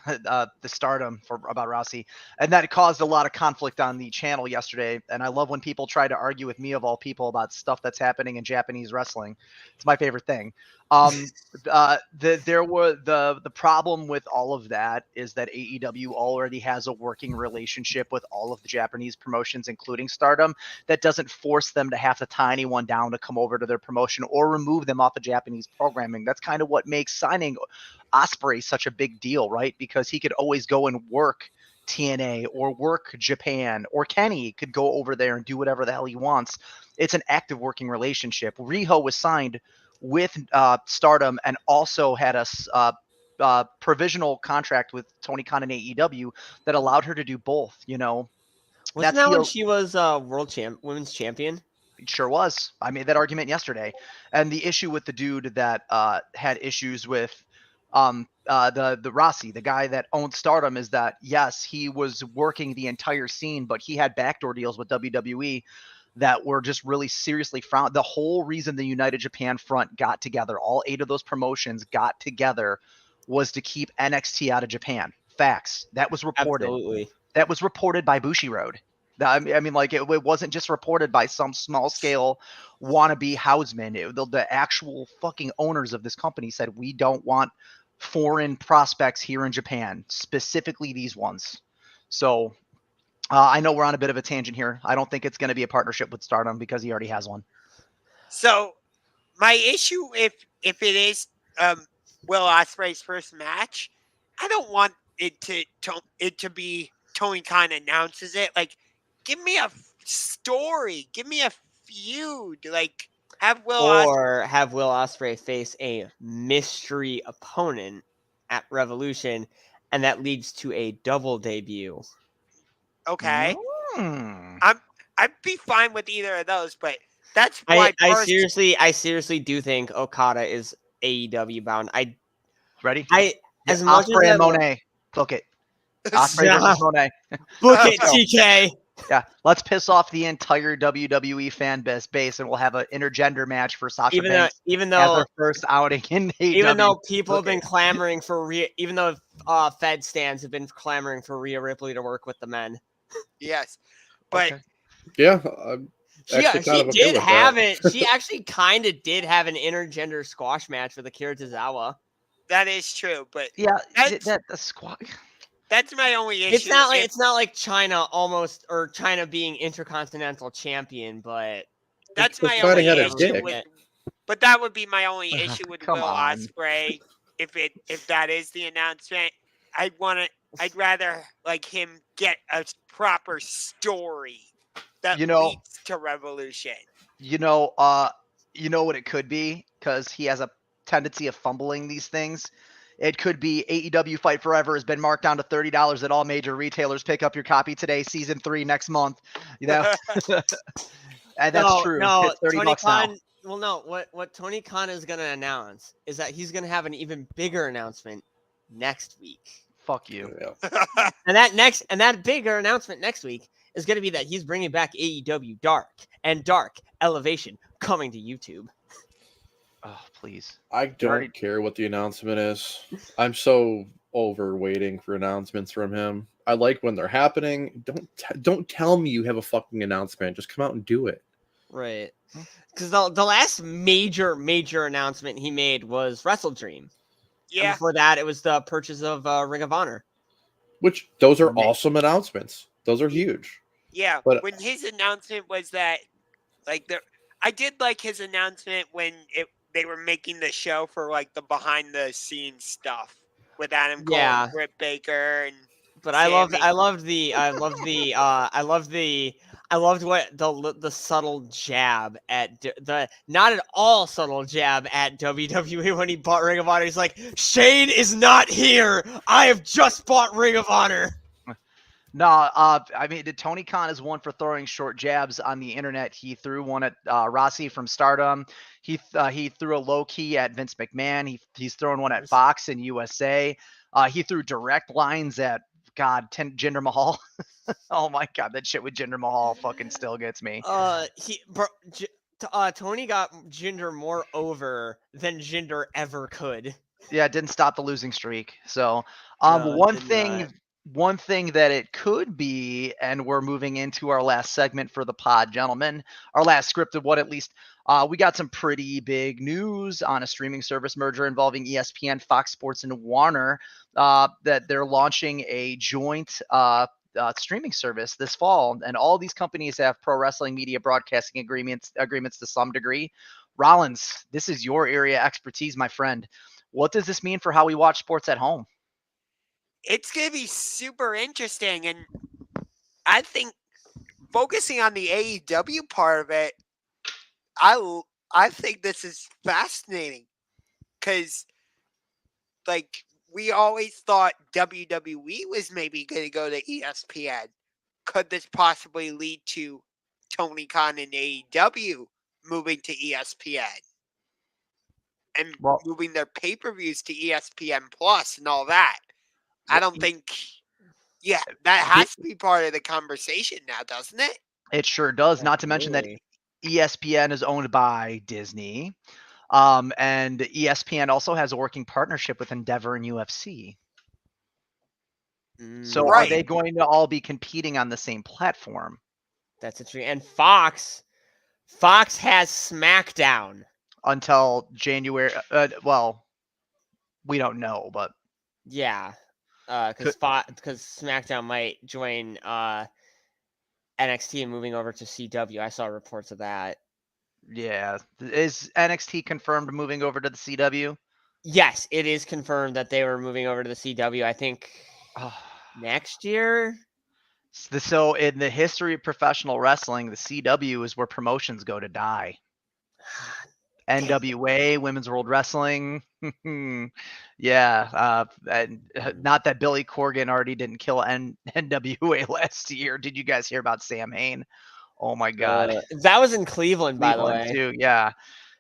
the Stardom about Rossi, and that caused a lot of conflict on the channel yesterday. And I love when people try to argue with me of all people about stuff that's happening in Japanese wrestling. It's my favorite thing. The problem with all of that is that AEW already has a working relationship with all of the Japanese promotions, including Stardom, that doesn't force them to have to tie anyone down to come over to their promotion or remove them off of Japanese programming. That's kind of what makes signing Ospreay such a big deal, right? Because he could always go and work TNA or work Japan, or Kenny could go over there and do whatever the hell he wants. It's an active working relationship. Riho was signed with Stardom and also had a provisional contract with Tony Khan and AEW that allowed her to do both. Wasn't That's that the when she was women's champion? It sure was. I made that argument yesterday. And the issue with the dude that had issues with the Rossi, the guy that owned Stardom, is that yes, he was working the entire scene, but he had backdoor deals with WWE that were just really seriously frowned. The whole reason the United Japan front got together, all 8 of those promotions got together, was to keep NXT out of Japan. Facts. That was reported. Absolutely. That was reported by Bushiroad. I mean, like it wasn't just reported by some small scale wannabe houseman. The actual fucking owners of this company said, we don't want foreign prospects here in Japan, specifically these ones. So I know we're on a bit of a tangent here. I don't think it's going to be a partnership with Stardom because he already has one. So my issue, if it is Will Ospreay's first match, I don't want it to be Tony Khan announces it. Like, give me a story, give me a feud. Like, have Will Ospreay face a mystery opponent at Revolution, and that leads to a double debut. Okay, Mm. I'd be fine with either of those, but that's I why seriously do think Okada is AEW bound. Ready? As much Ospreay as and Monet. Book it. Ospreay versus Monet. book it, Let's go. TK. Yeah, let's piss off the entire WWE fan base, and we'll have an intergender match for Sasha Banks Even as though her first outing in AEW. even though people have been Okay. clamoring for even though Fed stands have been clamoring for Rhea Ripley to work with the men. yes, but Okay. Yeah, I'm She actually kind of okay did with have that. it. She actually kind of did have an intergender squash match with Akira Tozawa. that is true. But Yeah, That's- the squad. that's my only issue. It's not like China China being intercontinental champion, but That's my It's kinda only had a issue dick. with. But that would be my only issue with Come Will on. Ospreay. If that is the announcement, I'd rather like him get a proper story that leads to Revolution. You know what it could be, because he has a tendency of fumbling these things. It could be AEW Fight Forever has been marked down to $30 at all major retailers. Pick up your copy today. Season 3 next month. And that's true. No, It's $30 Tony now. Khan. Well, no. What Tony Khan is going to announce is that he's going to have an even bigger announcement next week. Fuck you. Yeah. And that bigger announcement next week is going to be that he's bringing back AEW Dark and Dark Elevation coming to YouTube. Oh, please. I don't care what the announcement is. I'm so over waiting for announcements from him. I like when they're happening. Don't tell me you have a fucking announcement. Just come out and do it. Right. Because the last major announcement he made was Wrestle Dream. Yeah. And before that, it was the purchase of Ring of Honor. Which those are awesome announcements. Those are huge. Yeah, But when his announcement was that, like, I did like his announcement when they were making the show for like the behind the scenes stuff with Adam Cole Yeah. and Britt Baker and. But Sammy. I loved what the subtle jab at the not at all subtle jab at WWE when he bought Ring of Honor. He's like, Shane is not here. I have just bought Ring of Honor. No, I mean, Tony Khan is one for throwing short jabs on the internet. He threw one at Rossi from Stardom. He threw a low key at Vince McMahon. He's throwing one at Fox in USA. He threw direct lines at Jinder Mahal. Oh my God, that shit with Jinder Mahal fucking still gets me. Tony got Jinder more over than Jinder ever could. Yeah, it didn't stop the losing streak. So, No, one thing that it could be, and we're moving into our last segment for the pod, gentlemen, our last scripted one at least. We got some pretty big news on a streaming service merger involving ESPN, Fox Sports, and Warner. That they're launching a joint streaming service this fall, and all these companies have pro wrestling media broadcasting agreements to some degree. Rollins, this is your area expertise, my friend. What does this mean for how we watch sports at home? It's going to be super interesting. And I think focusing on the AEW part of it, I think this is fascinating because, like, we always thought WWE was maybe going to go to ESPN. Could this possibly lead to Tony Khan and AEW moving to ESPN? And moving their pay-per-views to ESPN Plus and all that. I don't think, that has to be part of the conversation now, doesn't it? It sure does. Not to mention that ESPN is owned by Disney. And ESPN also has a working partnership with Endeavor and UFC. So are they going to all be competing on the same platform? That's true. And Fox has SmackDown until January. Well, we don't know, but yeah, because SmackDown might join NXT and moving over to CW. I saw reports of that. Yeah, is NXT confirmed moving over to the CW? Yes, it is confirmed that they were moving over to the CW. I think next year. So in the history of professional wrestling, the CW is where promotions go to die. NWA, Women's World Wrestling. Yeah. And not that Billy Corgan already didn't kill NWA last year. Did you guys hear about Sam Hain? Oh my God. That was in Cleveland, by the way. Too. Yeah.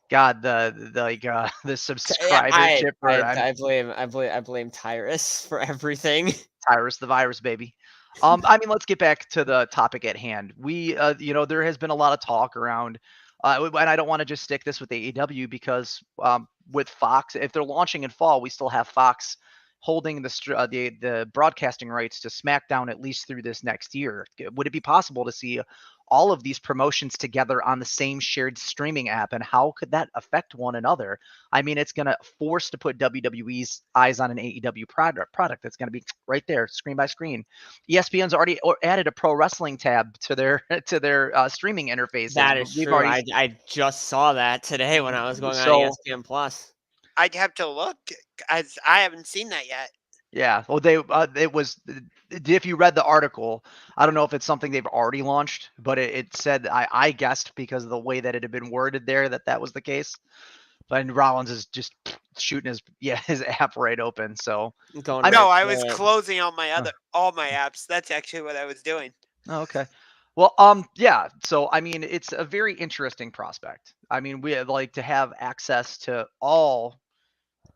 God, the subscribership. I blame Tyrus for everything. Tyrus the virus, baby. I mean, let's get back to the topic at hand. We, there has been a lot of talk around, and I don't want to just stick this with AEW because with Fox, if they're launching in fall, we still have Fox holding the broadcasting rights to SmackDown at least through this next year. Would it be possible to see all of these promotions together on the same shared streaming app, and how could that affect one another? I mean, it's going to force to put WWE's eyes on an AEW product that's going to be right there, screen by screen. ESPN's already added a pro wrestling tab to their streaming interface. That is true. I just saw that today when I was going on ESPN Plus. I'd have to look, as I haven't seen that yet. Yeah, well, it was, if you read the article, I don't know if it's something they've already launched, but it said, I guessed because of the way that it had been worded there that was the case. But Rollins is just shooting his app right open. So I was closing all my apps. That's actually what I was doing. Oh, okay. Well, yeah. So I mean, it's a very interesting prospect. I mean, we like to have access to all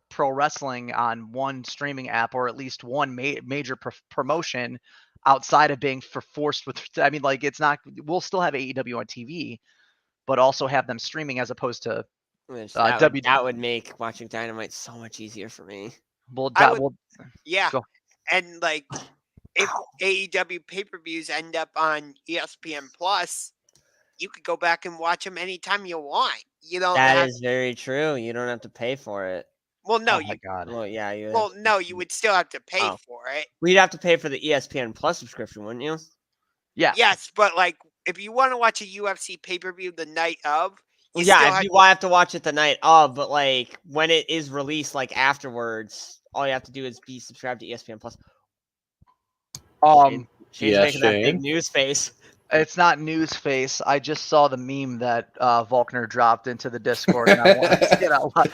pro wrestling on one streaming app, or at least one major promotion outside of being forced with. I mean, like, it's not. We'll still have AEW on TV, but also have them streaming as opposed to that would make watching Dynamite so much easier for me. And like, if AEW pay-per-views end up on ESPN Plus, you could go back and watch them anytime you want. That is very true. You don't have to pay for it. Well, no, Oh my god. Well, yeah. you would still have to pay Oh. for it. We'd have to pay for the ESPN Plus subscription, wouldn't you? Yeah. Yes, but like if you want to watch a UFC pay-per-view the night of, you Yeah, still if have you have to watch it the night of, but like when it is released, like afterwards, all you have to do is be subscribed to ESPN Plus. Shane's Yeah, making that big Shane. news face. It's not news face. I just saw the meme that Volkner dropped into the Discord, and I wanted to get out loud.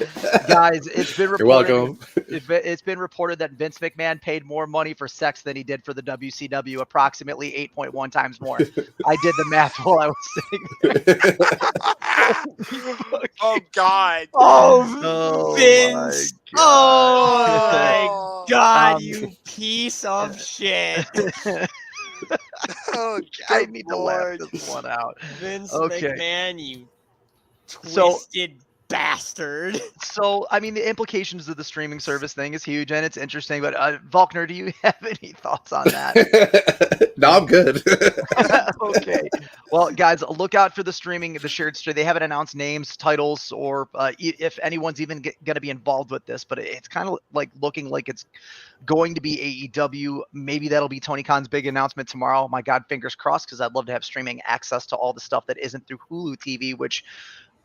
Guys, it's been You're reported. welcome. It's been reported that Vince McMahon paid more money for sex than he did for the WCW, approximately 8.1 times more. I did the math while I was sitting there. Oh God. Oh Vince! my Oh god. my Oh, god, you piece of shit. oh I good need Lord. to laugh this one out. Vince Okay. McMahon, you So- twisted bastard. So, I mean, the implications of the streaming service thing is huge and it's interesting. But Volkner, do you have any thoughts on that? No, I'm good. Okay. Well, guys, look out for the streaming, the shared stream. They haven't announced names, titles, or if anyone's even going to be involved with this. But it's kind of like looking like it's going to be AEW. Maybe that'll be Tony Khan's big announcement tomorrow. My God, fingers crossed, because I'd love to have streaming access to all the stuff that isn't through Hulu TV, which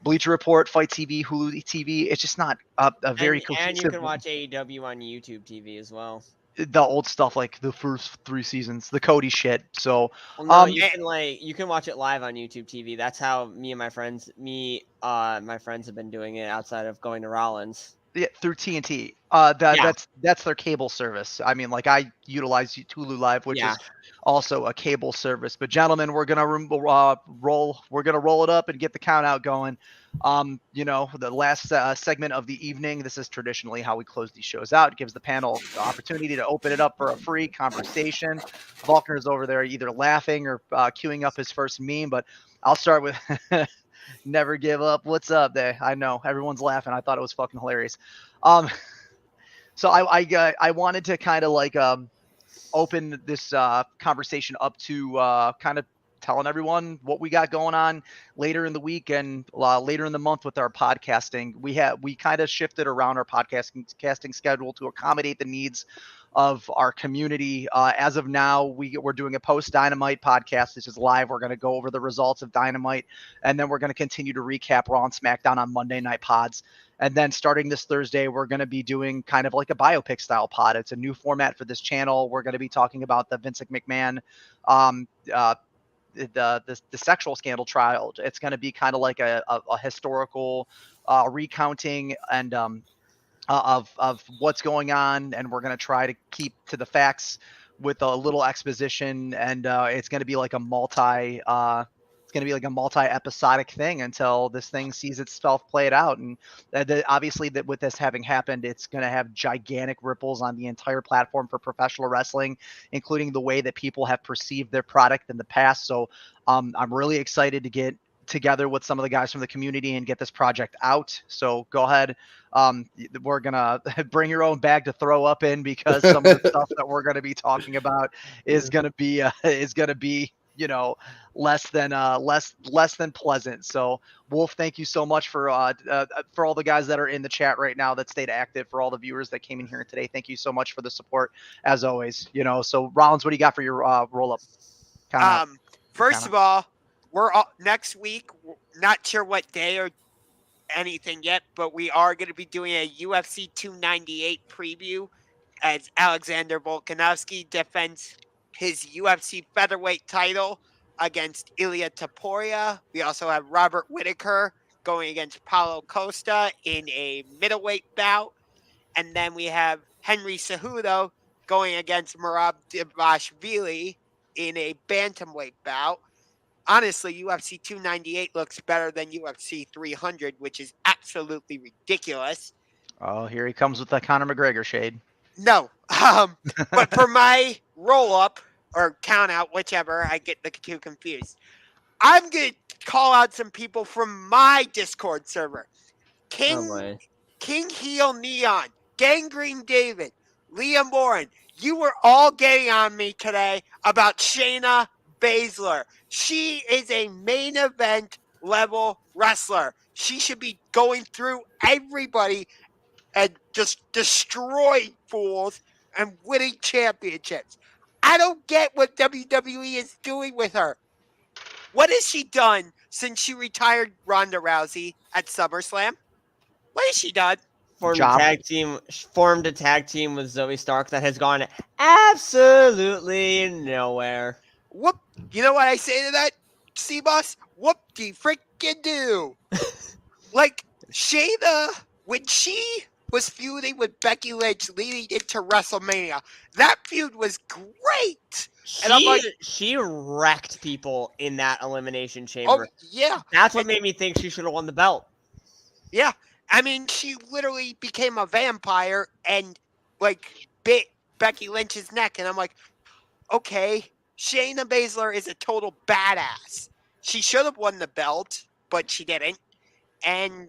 Bleacher Report, Fight TV, Hulu TV. It's just not a very cohesive. And you can watch AEW on YouTube TV as well. The old stuff, like the first 3 seasons, the Cody shit. So, Well, no, eh. you can watch it live on YouTube TV. That's how me and my friends have been doing it outside of going to Rollins. yeah, through TNT. Yeah. That's their cable service. I mean, like I utilize Hulu Live, which Yeah. is also a cable service. But gentlemen, we're gonna roll. We're gonna roll it up and get the count out going. The last segment of the evening. This is traditionally how we close these shows out. It gives the panel the opportunity to open it up for a free conversation. Volkner's over there either laughing or queuing up his first meme. But I'll start with. Never give up. What's up there? I know everyone's laughing. I thought it was fucking hilarious. So I wanted to kind of like open this conversation up to kind of telling everyone what we got going on later in the week and later in the month with our podcasting. We kind of shifted around our podcasting schedule to accommodate the needs of our community. As of now, we're doing a post Dynamite podcast. This is live. We're going to go over the results of Dynamite, and then we're going to continue to recap Raw and SmackDown on Monday Night Pods. And then starting this Thursday, we're going to be doing kind of like a biopic style pod. It's a new format for this channel. We're going to be talking about the Vince McMahon, the sexual scandal trial. It's going to be kind of like a historical recounting and of what's going on, and we're going to try to keep to the facts with a little exposition, and it's going to be like a multi episodic thing until this thing sees itself played out. And obviously that with this having happened, it's going to have gigantic ripples on the entire platform for professional wrestling, including the way that people have perceived their product in the past. So I'm really excited to get together with some of the guys from the community and get this project out. So go ahead. We're gonna bring your own bag to throw up in, because some of the stuff that we're gonna be talking about is gonna be less than pleasant. So Wolf, thank you so much for all the guys that are in the chat right now that stayed active, for all the viewers that came in here today. Thank you so much for the support as always. So Rollins, what do you got for your roll up? First of all, we're next week. Not sure what day or anything yet, but we are going to be doing a UFC 298 preview as Alexander Volkanovski defends his UFC featherweight title against Ilia Topuria. We also have Robert Whittaker going against Paulo Costa in a middleweight bout. And then we have Henry Cejudo going against Merab Dvalishvili in a bantamweight bout. Honestly, UFC 298 looks better than UFC 300, which is absolutely ridiculous. Oh, here he comes with the Conor McGregor shade. No. But for my roll-up or count-out, whichever, I get the two confused. I'm going to call out some people from my Discord server. King Heel Neon, Gangrene David, Liam Warren. You were all getting on me today about Shayna Baszler. She is a main event level wrestler. She should be going through everybody and just destroying fools and winning championships. I don't get what WWE is doing with her. What has she done since she retired Ronda Rousey at SummerSlam? What has she done? Formed Job. a tag team with Zoe Stark that has gone absolutely nowhere. Whoop. You know what I say to that, C-Boss? Whoop-de-frickin' do. Like, Shayna, when she was feuding with Becky Lynch leading into WrestleMania, that feud was great. And I'm like, She wrecked people in that elimination oh, chamber. yeah. That's what made me think she should have won the belt. Yeah. I mean, she literally became a vampire and, like, bit Becky Lynch's neck. And I'm like, okay, Shayna Baszler is a total badass. She should have won the belt, but she didn't. And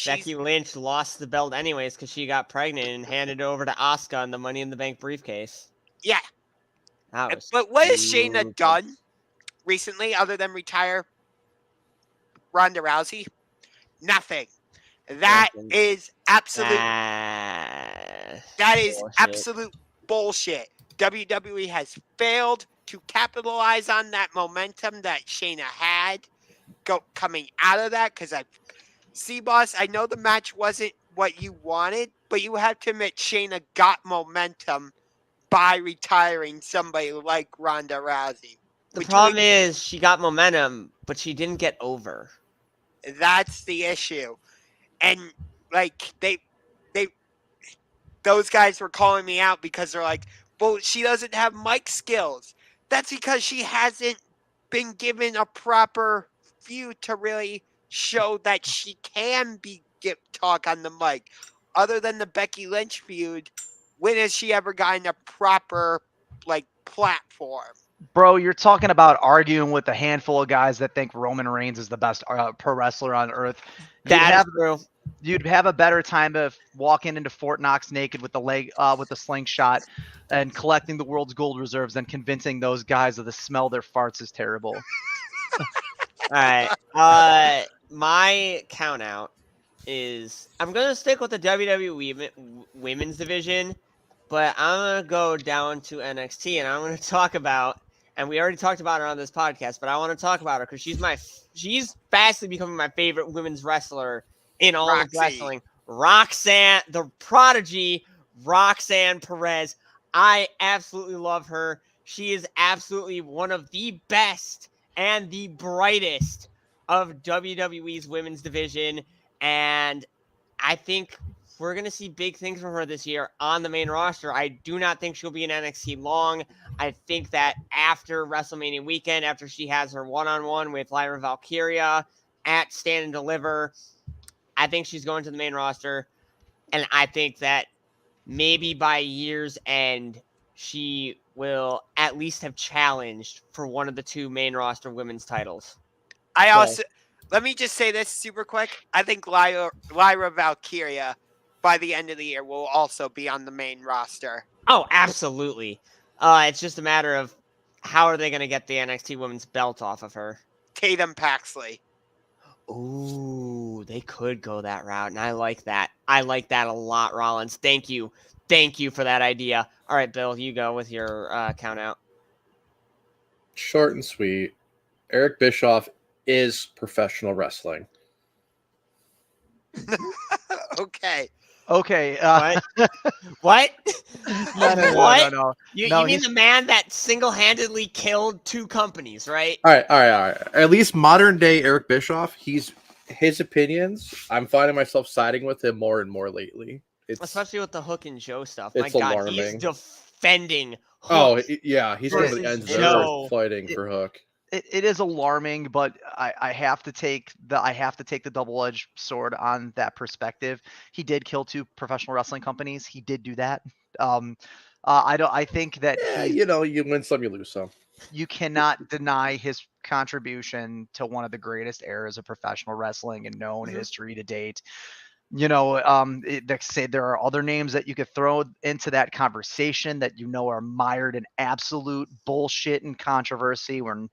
Becky Lynch lost the belt anyways because she got pregnant and handed it over to Asuka in the Money in the Bank briefcase. Yeah. That was But what has stupid. Shayna done recently other than retire Ronda Rousey? Nothing. That Nothing. is absolute. That is Bullshit. absolute bullshit. WWE has failed to capitalize on that momentum that Shayna had coming out of that. Because boss, I know the match wasn't what you wanted, but you have to admit Shayna got momentum by retiring somebody like Ronda Rousey. The problem is she got momentum, but she didn't get over. That's the issue. And like those guys were calling me out because they're like, well, she doesn't have mic skills. That's because she hasn't been given a proper feud to really show that she can talk on the mic. Other than the Becky Lynch feud, when has she ever gotten a proper platform? Bro, you're talking about arguing with a handful of guys that think Roman Reigns is the best pro wrestler on earth. That's true. You'd have a better time of walking into Fort Knox naked with the slingshot and collecting the world's gold reserves than convincing those guys that the smell of their farts is terrible. All right. My count out is I'm gonna stick with the WWE women's division, but I'm gonna go down to NXT and I'm gonna talk about. And we already talked about her on this podcast, but I want to talk about her because she's fastly becoming my favorite women's wrestler in all of wrestling. Roxanne, the prodigy, Roxanne Perez. I absolutely love her. She is absolutely one of the best and the brightest of WWE's women's division. And I think we're going to see big things from her this year on the main roster. I do not think she'll be in NXT long. I think that after WrestleMania weekend, after she has her one-on-one with Lyra Valkyria at Stand and Deliver, I think she's going to the main roster. And I think that maybe by year's end, she will at least have challenged for one of the two main roster women's titles. Let me just say this super quick. I think Lyra Valkyria by the end of the year will also be on the main roster. Oh, absolutely. It's just a matter of how are they going to get the NXT women's belt off of her? Tatum Paxley. Ooh, they could go that route, and I like that. I like that a lot, Rollins. Thank you. Thank you for that idea. All right, Bill, you go with your count out. Short and sweet. Eric Bischoff is professional wrestling. Okay. Okay. What? No. You mean the man that single-handedly killed two companies, right? All right. At least modern day Eric Bischoff, his opinions, I'm finding myself siding with him more and more lately. Especially with the Hook and Joe stuff. It's My God, alarming. he's defending Hook. Oh, yeah, he's going to the ends Joe. fighting for Hook. It is alarming, but I have to take the double-edged sword on that perspective. He did kill two professional wrestling companies. He did do that. I think that you win some, you lose some. You cannot deny his contribution to one of the greatest eras of professional wrestling in known history to date. They say there are other names that you could throw into that conversation that are mired in absolute bullshit and controversy. When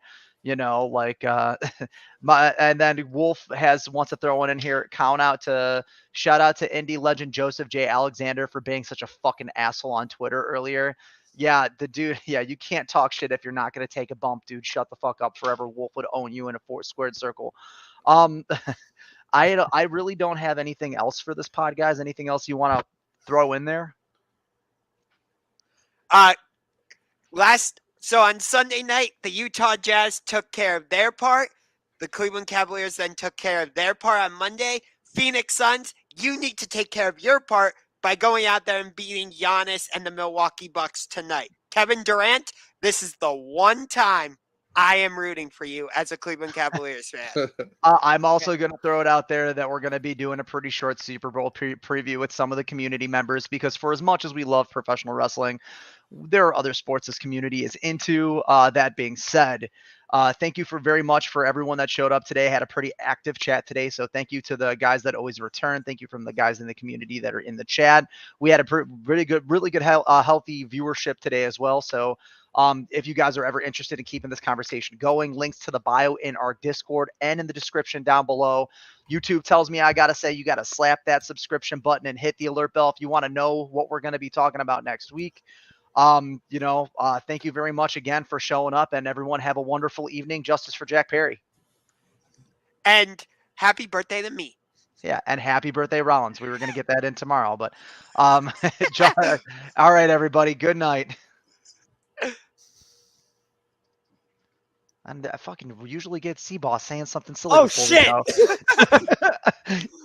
You know, like and then Wolf wants to throw one in here. Shout out to indie legend Joseph J. Alexander for being such a fucking asshole on Twitter earlier. Yeah, the dude. Yeah, you can't talk shit if you're not gonna take a bump, dude. Shut the fuck up. Forever Wolf would own you in a four squared circle. Um, I really don't have anything else for this pod, guys. Anything else you want to throw in there? So on Sunday night, the Utah Jazz took care of their part. The Cleveland Cavaliers then took care of their part on Monday. Phoenix Suns, you need to take care of your part by going out there and beating Giannis and the Milwaukee Bucks tonight. Kevin Durant, this is the one time I am rooting for you as a Cleveland Cavaliers fan. I'm also going to throw it out there that we're going to be doing a pretty short Super Bowl preview with some of the community members, because for as much as we love professional wrestling, there are other sports this community is into. That being said, thank you very much for everyone that showed up today. I had a pretty active chat today, so thank you to the guys that always return. Thank you from the guys in the community that are in the chat. We had a really good, healthy viewership today as well. So if you guys are ever interested in keeping this conversation going, links to the bio in our Discord and in the description down below. YouTube tells me I got to say you got to slap that subscription button and hit the alert bell if you want to know what we're going to be talking about next week. Thank you very much again for showing up, and everyone have a wonderful evening. Justice for Jack Perry. And happy birthday to me. Yeah, and happy birthday, Rollins. We were going to get that in tomorrow, but John, all right, everybody. Good night. And I fucking usually get C-Boss saying something silly. Oh, before we shit. go.